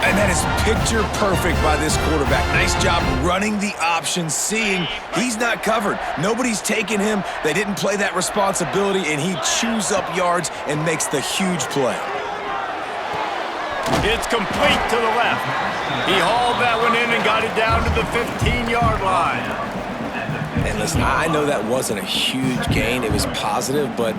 And that is picture perfect by this quarterback. Nice job running the option, seeing he's not covered. Nobody's taking him. They didn't play that responsibility, and he chews up yards and makes the huge play. It's complete to the left. He hauled that one in and got it down to the 15-yard line. And listen, I know that wasn't a huge gain. It was positive, but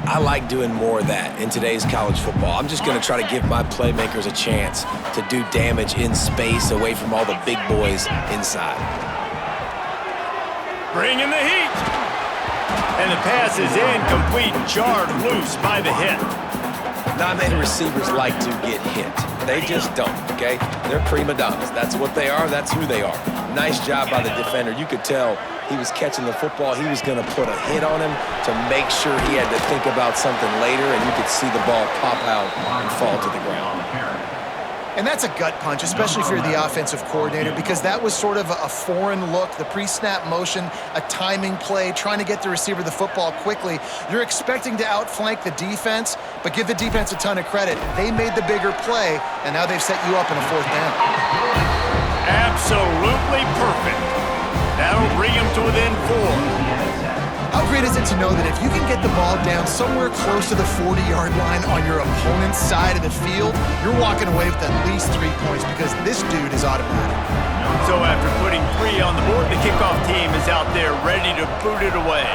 I like doing more of that in today's college football. I'm just going to try to give my playmakers a chance to do damage in space away from all the big boys inside. Bringing the heat. And the pass is incomplete, jarred loose by the hit. Not many receivers like to get hit. They just don't, okay? They're prima donnas. That's what they are. That's who they are. Nice job by the defender. You could tell he was catching the football. He was going to put a hit on him to make sure he had to think about something later, and you could see the ball pop out and fall to the ground. And that's a gut punch, especially if you're the offensive coordinator, because that was sort of a foreign look, the pre-snap motion, a timing play, trying to get the receiver the football quickly. You're expecting to outflank the defense, but give the defense a ton of credit. They made the bigger play, and now they've set you up in a fourth down. Absolutely perfect. That'll bring him to within 4. How great is it to know that if you can get the ball down somewhere close to the 40-yard line on your opponent's side of the field, you're walking away with at least 3 points because this dude is automatic. So after putting 3 on the board, the kickoff team is out there ready to boot it away.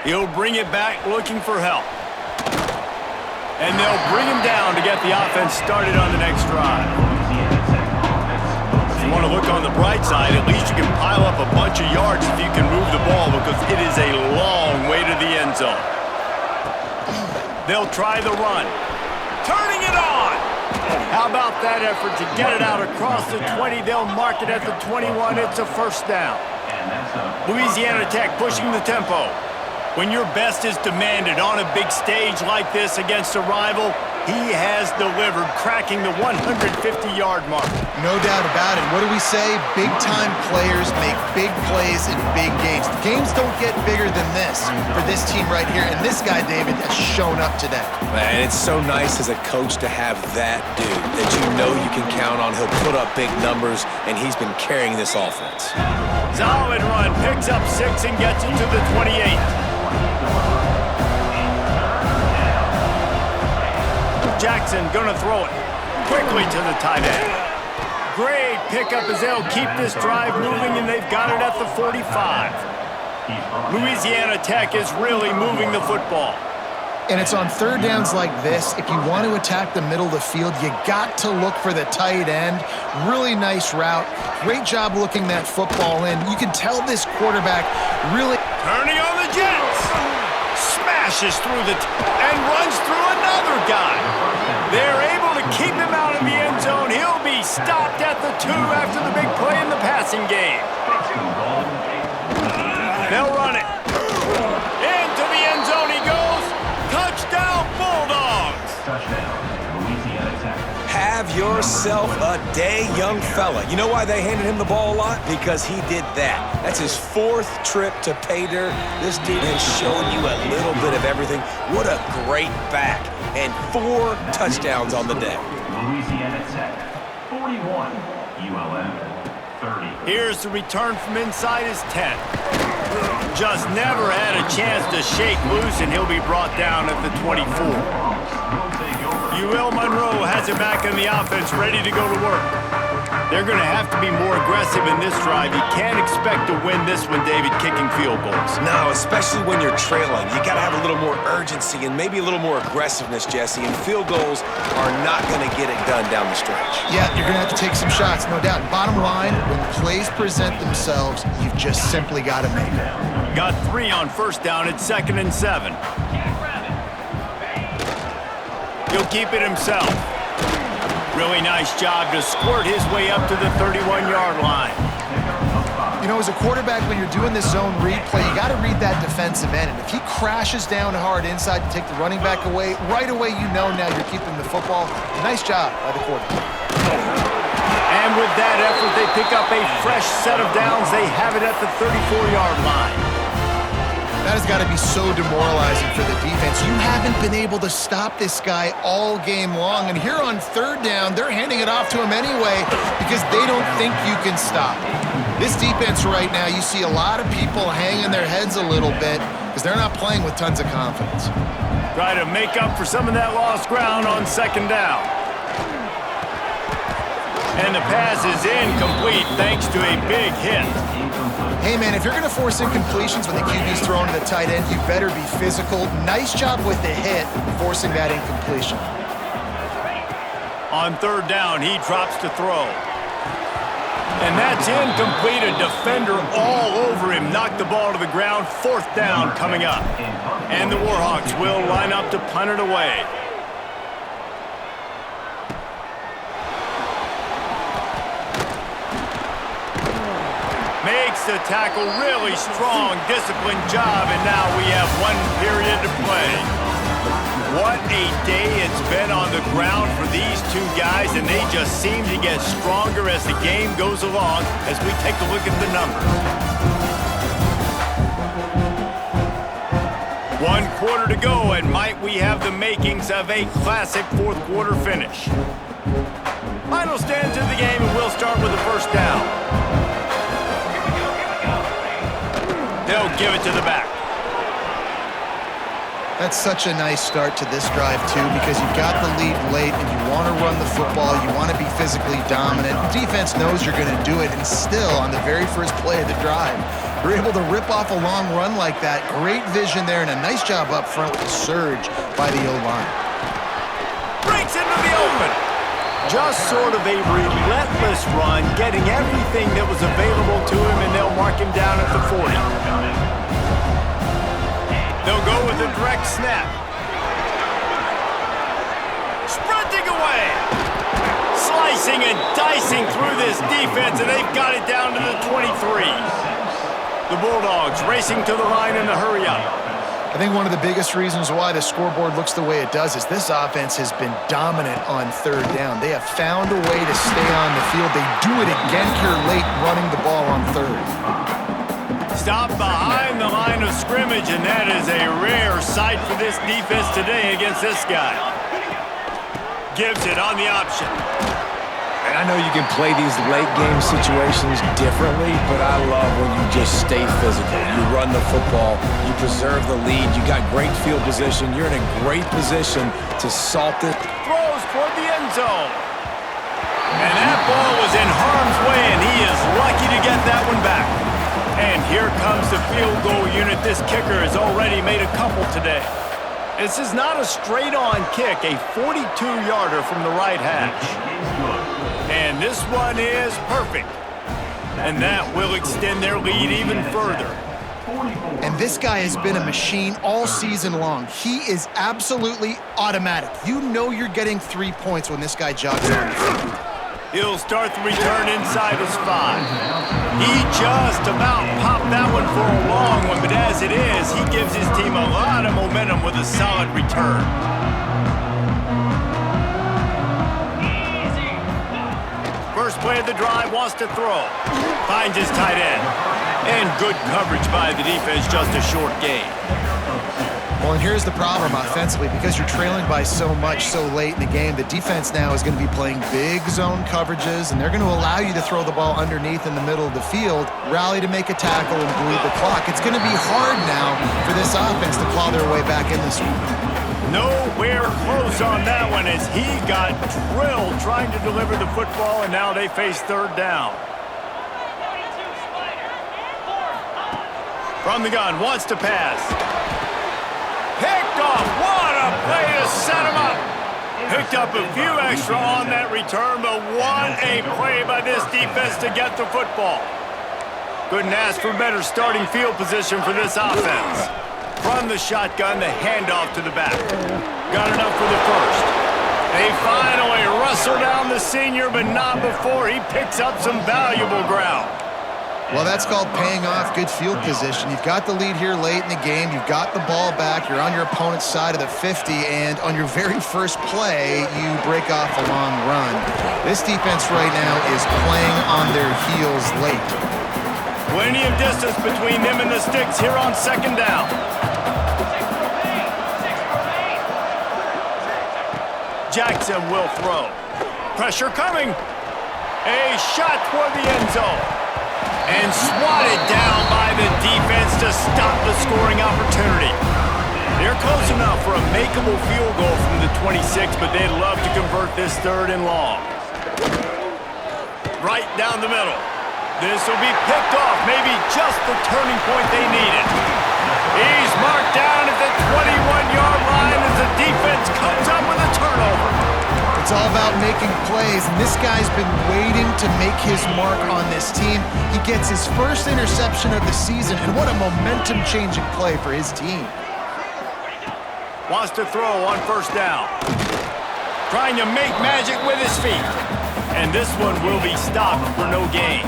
He'll bring it back looking for help. And they'll bring him down to get the offense started on the next drive. If you want to look on the bright side, at least you can pile up a bunch of yards if you can move the ball because it is a long way to the end zone. They'll try the run. Turning it on! How about that effort to get it out across the 20? They'll mark it at the 21. It's a first down. Louisiana Tech pushing the tempo. When your best is demanded on a big stage like this against a rival, he has delivered, cracking the 150-yard mark. No doubt about it. What do we say? Big-time players make big plays in big games. Games don't get bigger than this for this team right here, and this guy, David, has shown up today. Man, it's so nice as a coach to have that dude that you know you can count on. He'll put up big numbers, and he's been carrying this offense. Solid run, picks up 6 and gets it to the 28. Jackson gonna throw it quickly to the tight end. Great pickup as they'll keep this drive moving, and they've got it at the 45. Louisiana Tech is really moving the football. And it's on third downs like this. If you want to attack the middle of the field, you got to look for the tight end. Really nice route. Great job looking that football in. You can tell this quarterback really... Turning on the Jets. Smashes through and runs through another guy. They're able to keep him out of the end zone. He'll be stopped at the 2 after the big play in the passing game. They'll run it. Into the end zone he goes. Touchdown, Bulldogs. Touchdown, Louisiana Tech. Have yourself a day, young fella. You know why they handed him the ball a lot? Because he did that. That's his 4th trip to pay dirt. This dude has shown you a little bit of everything. What a great back. And 4 touchdowns on the day. Louisiana Tech, 41. ULM, 30. Here's the return from inside his 10. Just never had a chance to shake loose, and he'll be brought down at the 24. UL Monroe has it back in the offense, ready to go to work. They're going to have to be more aggressive in this drive. You can't expect to win this one, David, kicking field goals. No, especially when you're trailing. You got to have a little more urgency and maybe a little more aggressiveness, Jesse. And field goals are not going to get it done down the stretch. Yeah, you're going to have to take some shots, no doubt. Bottom line, when plays present themselves, you've just simply got to make them. Got 3 on first down at 2nd and 7. He'll keep it himself. Really nice job to squirt his way up to the 31-yard line. You know, as a quarterback, when you're doing this zone read play, you got to read that defensive end. And if he crashes down hard inside to take the running back away, right away you know now you're keeping the football. Nice job by the quarterback. And with that effort, they pick up a fresh set of downs. They have it at the 34-yard line. That has got to be so demoralizing for the defense. You haven't been able to stop this guy all game long. And here on third down, they're handing it off to him anyway because they don't think you can stop him. This defense right now, you see a lot of people hanging their heads a little bit because they're not playing with tons of confidence. Try to make up for some of that lost ground on 2nd down. And the pass is incomplete thanks to a big hit. Hey, man, if you're going to force incompletions when the QB's thrown to the tight end, you better be physical. Nice job with the hit, forcing that incompletion. On 3rd down, he drops to throw. And that's incomplete. A defender all over him. Knocked the ball to the ground. 4th down coming up. And the Warhawks will line up to punt it away. Makes the tackle, really strong, disciplined job, and now we have 1 period to play. What a day it's been on the ground for these 2 guys, and they just seem to get stronger as the game goes along as we take a look at the numbers. 1 quarter to go, and might we have the makings of a classic 4th quarter finish. Final stands in the game, and we'll start with the 1st down. They'll give it to the back. That's such a nice start to this drive, too, because you've got the lead late and you want to run the football. You want to be physically dominant. The defense knows you're going to do it, and still, on the very first play of the drive, you're able to rip off a long run like that. Great vision there, and a nice job up front with the surge by the O-line. Breaks into the open. Just sort of a relentless run, getting everything that was available to him, and they'll mark him down at the 40. They'll go with a direct snap. Sprinting away. Slicing and dicing through this defense, and they've got it down to the 23. The Bulldogs racing to the line in the hurry up. I think one of the biggest reasons why the scoreboard looks the way it does is this offense has been dominant on 3rd down. They have found a way to stay on the field. They do it again here late, running the ball on 3rd. Stop behind the line of scrimmage, and that is a rare sight for this defense today against this guy. Gives it on the option. And I know you can play these late game situations differently, but I love when you just stay physical. You run the football, you preserve the lead, you got great field position, you're in a great position to salt it. Throws toward the end zone. And that ball was in harm's way, and he is lucky to get that one back. And here comes the field goal unit. This kicker has already made a couple today. This is not a straight-on kick, a 42-yarder from the right hash. And this one is perfect. And that will extend their lead even further. And this guy has been a machine all season long. He is absolutely automatic. You know you're getting 3 points when this guy jogs on the field. He'll start the return inside his 5. He just about popped that one for a long one, but as it is, he gives his team a lot of momentum with a solid return. First play of the drive, wants to throw. Finds his tight end. And good coverage by the defense, just a short gain. Well, and here's the problem offensively. Because you're trailing by so much so late in the game, the defense now is going to be playing big zone coverages, and they're going to allow you to throw the ball underneath in the middle of the field, rally to make a tackle, and bleed the clock. It's going to be hard now for this offense to claw their way back in this one. Nowhere close on that one as he got drilled trying to deliver the football, and now they face third down. From the gun, wants to pass. Picked off. What a play to set him up. Picked up a few extra on that return, but what a play by this defense to get the football. Couldn't ask for better starting field position for this offense. From the shotgun, the handoff to the back. Got enough for the first. They finally wrestle down the senior, but not before he picks up some valuable ground. Well, that's called paying off good field position. You've got the lead here late in the game. You've got the ball back. You're on your opponent's side of the 50, and on your very first play, you break off a long run. This defense right now is playing on their heels late. Plenty of distance between them and the sticks here on second down. Jackson will throw. Pressure coming. A shot toward the end zone. And swatted down by the defense to stop the scoring opportunity. They're close enough for a makeable field goal from the 26, but they'd love to convert this third and long. Right down the middle. This will be picked off, maybe just the turning point they needed. He's marked down at the 21-yard line as the defense comes up with a turnover. It's all about making plays, and this guy's been waiting to make his mark on this team. He gets his first interception of the season, and what a momentum-changing play for his team. Wants to throw on first down. Trying to make magic with his feet. And this one will be stopped for no gain.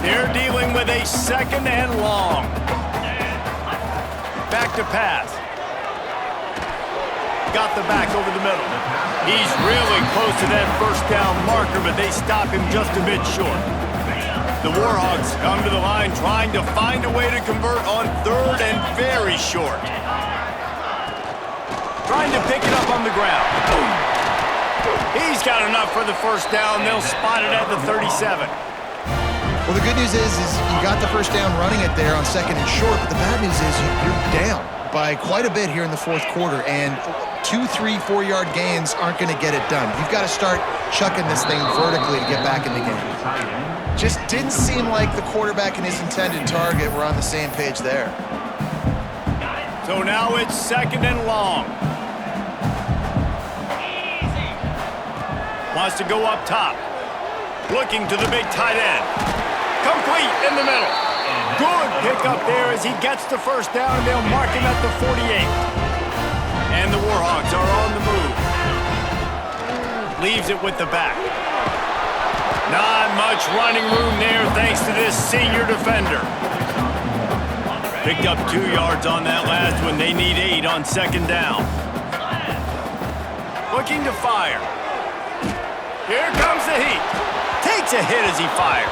They're dealing with a second and long. Back to pass. Got the back over the middle. He's really close to that first down marker, but they stop him just a bit short. The Warhawks come to the line trying to find a way to convert on third and very short. Trying to pick it up on the ground. He's got enough for the first down. They'll spot it at the 37. Well, the good news is you got the first down running it there on second and short, but the bad news is you're down by quite a bit here in the fourth quarter, and 2, 3, 4-yard gains aren't going to get it done. You've got to start chucking this thing vertically to get back in the game. Just didn't seem like the quarterback and his intended target were on the same page there. So now it's second and long. Wants to go up top. Looking to the big tight end. Complete in the middle. Good pickup there as he gets the first down, and they'll mark him at the 48. And the Warhawks are on the move. Leaves it with the back. Not much running room there thanks to this senior defender. Picked up 2 yards on that last one. They need 8 on second down. Looking to fire. Here comes the heat. Takes a hit as he fires.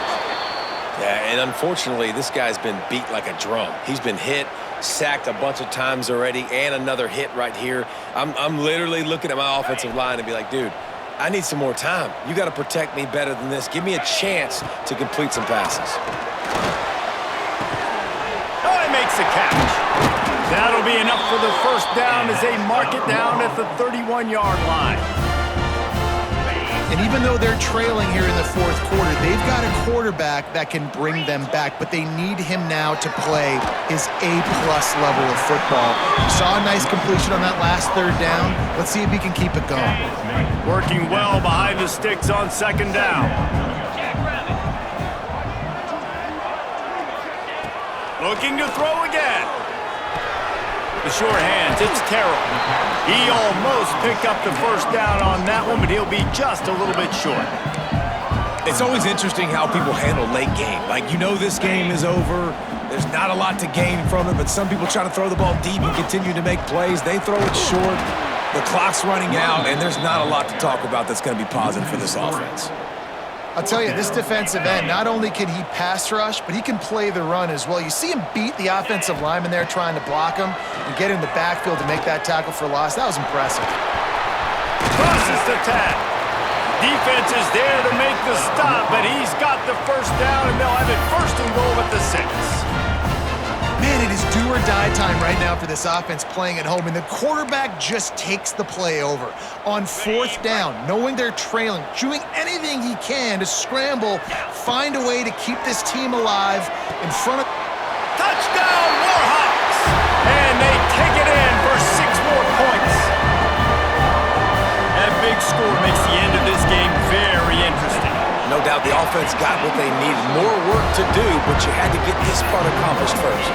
Yeah, and unfortunately, this guy's been beat like a drum. He's been hit, sacked a bunch of times already, and another hit right here. I'm literally looking at my offensive line and be like, dude, I need some more time. You got to protect me better than this. Give me a chance to complete some passes. Oh, he makes the catch. That'll be enough for the first down as they mark it down at the 31-yard line. And even though they're trailing here in the fourth quarter, they've got to quarterback that can bring them back, but they need him now to play his A-plus level of football. You saw a nice completion on that last third down. Let's see if he can keep it going. Working well behind the sticks on second down. Looking to throw again. The short hands, it's terrible. He almost picked up the first down on that one, but he'll be just a little bit short. It's always interesting how people handle late game. Like, you know this game is over. There's not a lot to gain from it, but some people try to throw the ball deep and continue to make plays. They throw it short. The clock's running out, and there's not a lot to talk about that's going to be positive for this offense. I'll tell you, this defensive end, not only can he pass rush, but he can play the run as well. You see him beat the offensive lineman there trying to block him and get in the backfield to make that tackle for loss. That was impressive. Crosses the tag. Defense is there to make the stop, but he's got the first down, and they'll have it first and goal at the 6. Man, it is do or die time right now for this offense playing at home, and the quarterback just takes the play over. On fourth down, knowing they're trailing, doing anything he can to scramble, find a way to keep this team alive in front of... Touchdown, Warhawks! And they take it in for 6 more points. That big score makes the end of this game very interesting. No doubt the offense got what they needed. More work to do, but you had to get this part accomplished first.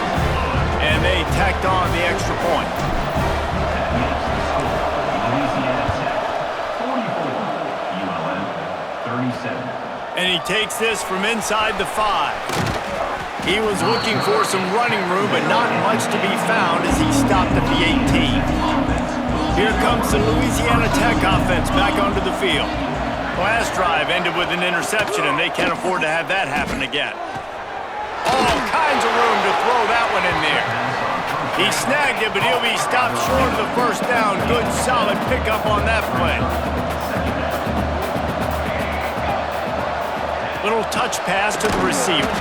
And they tacked on the extra point. Louisiana Tech, 44. ULM, 37. And he takes this from inside the 5. He was looking for some running room, but not much to be found as he stopped at the 18. Here comes the Louisiana Tech offense back onto the field. Last drive ended with an interception, and they can't afford to have that happen again. All kinds of room to throw that one in there. He snagged it, but he'll be stopped short of the first down. Good, solid pickup on that play. Little touch pass to the receiver.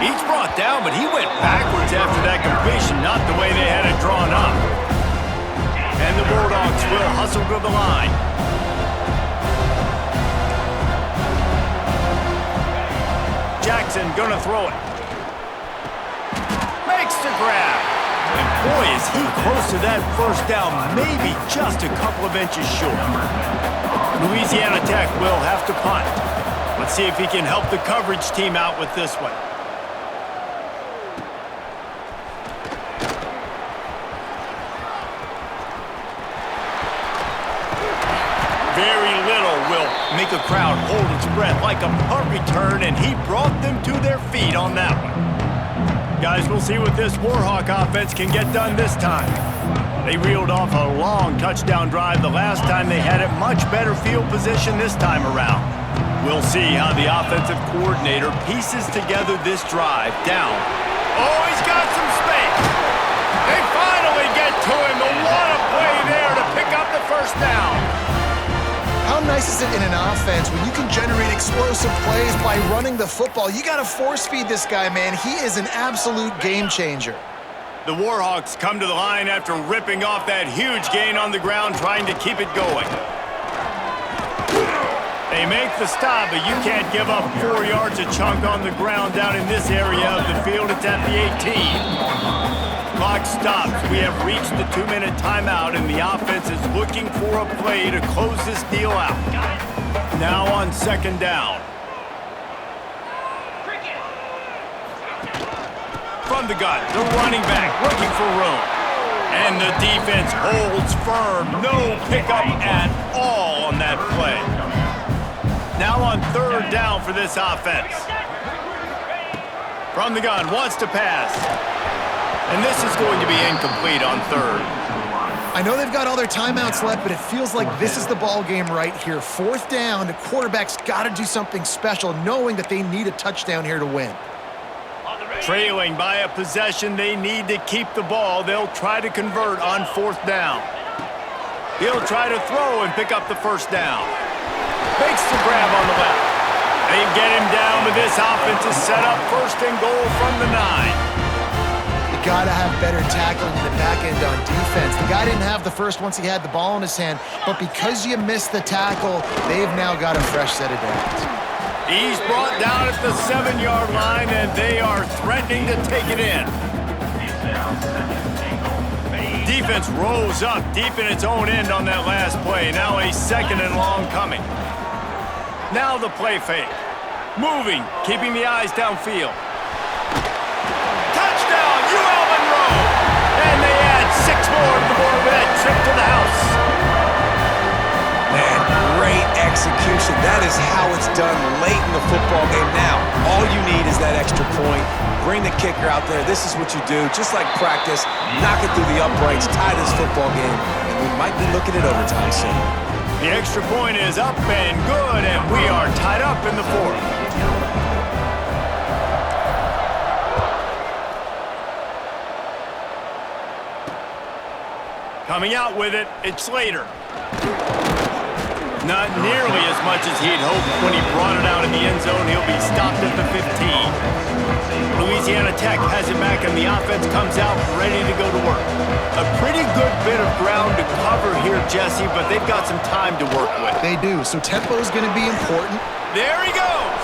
He's brought down, but he went backwards after that completion, not the way they had it drawn up. And the Bulldogs will hustle to the line. Jackson gonna throw it. Makes the grab. And boy, is he close to that first down, maybe just a couple of inches short. Louisiana Tech will have to punt. Let's see if he can help the coverage team out with this one. Very little will make a crowd hold its breath like a punt return, and he brought them to their feet on that one. Guys, we'll see what this Warhawk offense can get done this time. They reeled off a long touchdown drive the last time. They had a much better field position this time around. We'll see how the offensive coordinator pieces together this drive. Down. Oh, he's got some space. They finally get to him. The what a play there to pick up the first down. How nice is it in an offense when you can generate explosive plays by running the football? You got to force feed this guy, man. He is an absolute game changer. The Warhawks come to the line after ripping off that huge gain on the ground, trying to keep it going. They make the stop, but you can't give up 4 yards a chunk on the ground down in this area of the field. It's at the 18. Clock stops. We have reached the 2-minute timeout, and the offense is looking for a play to close this deal out. Now on second down. From the gun, the running back looking for room. And the defense holds firm. No pickup at all on that play. Now on third down for this offense. From the gun, wants to pass. And this is going to be incomplete on third. I know they've got all their timeouts left, but it feels like this is the ball game right here. Fourth down, the quarterback's got to do something special, knowing that they need a touchdown here to win. Trailing by a possession, they need to keep the ball. They'll try to convert on fourth down. He'll try to throw and pick up the first down. Makes the grab on the left. They get him down, but this offense is set up first and goal from the 9. Got to have better tackling in the back end on defense. The guy didn't have the first once he had the ball in his hand, but because you missed the tackle, they've now got a fresh set of downs. He's brought down at the 7-yard line, and they are threatening to take it in. Defense rolls up deep in its own end on that last play. Now a 2nd and long coming. Now the play fake. Moving, keeping the eyes downfield. Touchdown, UL Monroe! And they add 6 more to the board with that trip to the house. Man, great execution. That is how it's done late in the football game now. All you need is that extra point. Bring the kicker out there. This is what you do. Just like practice, knock it through the uprights, tie this football game, and we might be looking at overtime soon. The extra point is up and good, and we are tied up in the 4th. Coming out with it, it's Slater. Not nearly as much as he'd hoped when he brought it out in the end zone. He'll be stopped at the 15. Louisiana Tech has it back, and the offense comes out ready to go to work. A pretty good bit of ground to cover here, Jesse, but they've got some time to work with. They do, so tempo is going to be important. There he goes!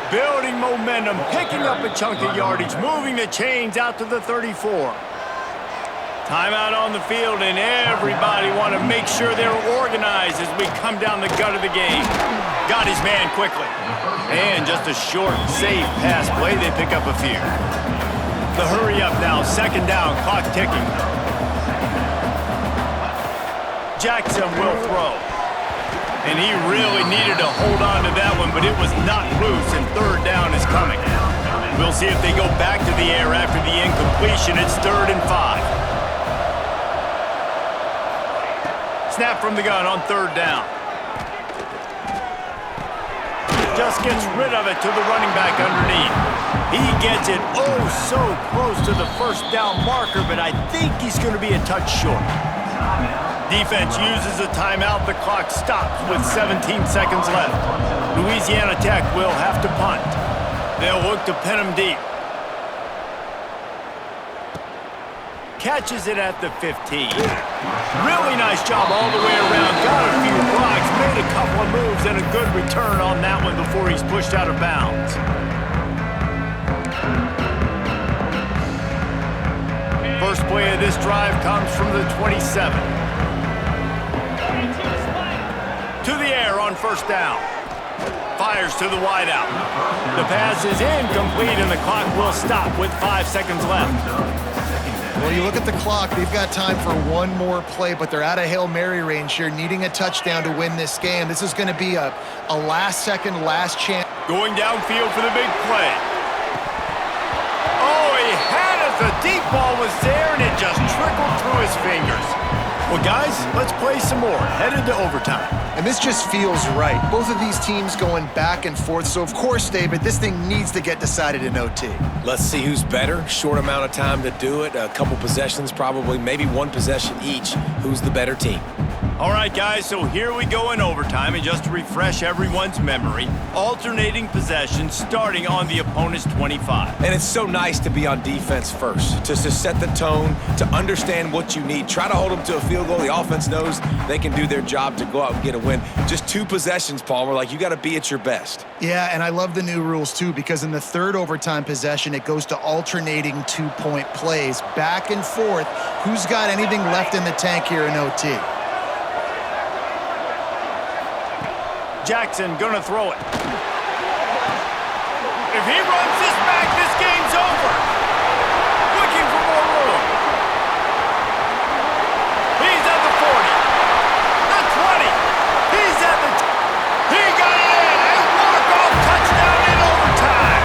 Building momentum, picking up a chunk of yardage, moving the chains out to the 34. Timeout on the field, and everybody want to make sure they're organized as we come down the gut of the game. Got his man quickly. And just a short, safe pass play, they pick up a few. The hurry up now, 2nd down, clock ticking. Jackson will throw. And he really needed to hold on to that one, but it was not loose, and 3rd down is coming. We'll see if they go back to the air after the incompletion. It's 3rd and 5. Snap from the gun on 3rd down. Just gets rid of it to the running back underneath. He gets it oh so close to the 1st down marker, but I think he's going to be a touch short. Defense uses a timeout. The clock stops with 17 seconds left. Louisiana Tech will have to punt. They'll look to pin him deep. Catches it at the 15. Really nice job all the way around. Got a few blocks, made a couple of moves, and a good return on that one before he's pushed out of bounds. First play of this drive comes from the 27. To the air on 1st down. Fires to the wideout. The pass is incomplete, and the clock will stop with 5 seconds left. Well, you look at the clock, they've got time for one more play, but they're out of Hail Mary range here, needing a touchdown to win this game. This is going to be a last-second, last chance. Going downfield for the big play. Oh, he had it. The deep ball was there, and it just trickled through his fingers. Well, guys, let's play some more. Headed to overtime. And this just feels right. Both of these teams going back and forth, so of course, David, this thing needs to get decided in OT. Let's see who's better. Short amount of time to do it. A couple possessions, probably, maybe one possession each. Who's the better team? All right, guys, so here we go in overtime, and just to refresh everyone's memory, alternating possessions starting on the opponent's 25. And it's so nice to be on defense first, just to set the tone, to understand what you need. Try to hold them to a field goal. The offense knows they can do their job to go out and get a win. Just 2 possessions, Palmer, like you got to be at your best. Yeah, and I love the new rules, too, because in the 3rd overtime possession, it goes to alternating 2-point plays, back and forth. Who's got anything left in the tank here in OT? Jackson gonna throw it. If he runs this back, this game's over. Looking for more room. He's at the 40. The 20. He's at the... He got it in. A walk-off touchdown in overtime.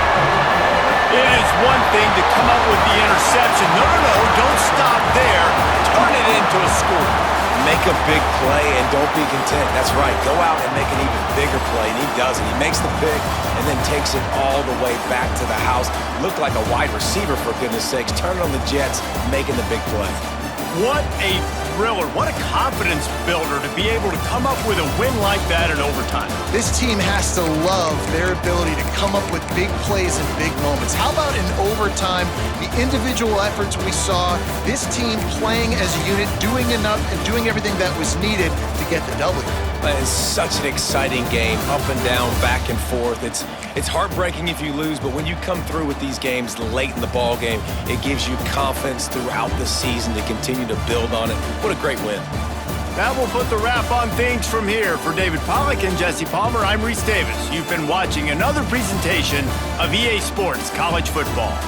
It is one thing to come up with the interception. No, don't stop there. Turn it into a score. Make a big play and don't be content. That's right. Go out and make an even bigger play, and he does it. He makes the pick and then takes it all the way back to the house. Looked like a wide receiver, for goodness sakes. Turn on the Jets, making the big play. What a thriller. What a confidence builder to be able to come up with a win like that in overtime. This team has to love their ability to come up with big plays and big moments. How about in overtime, the individual efforts we saw, this team playing as a unit, doing enough and doing everything that was needed to get the W. It's such an exciting game, up and down, back and forth. It's heartbreaking if you lose, but when you come through with these games late in the ball game, it gives you confidence throughout the season to continue to build on it. What a great win. That will put the wrap on things from here. For David Pollack and Jesse Palmer, I'm Reese Davis. You've been watching another presentation of EA Sports College Football.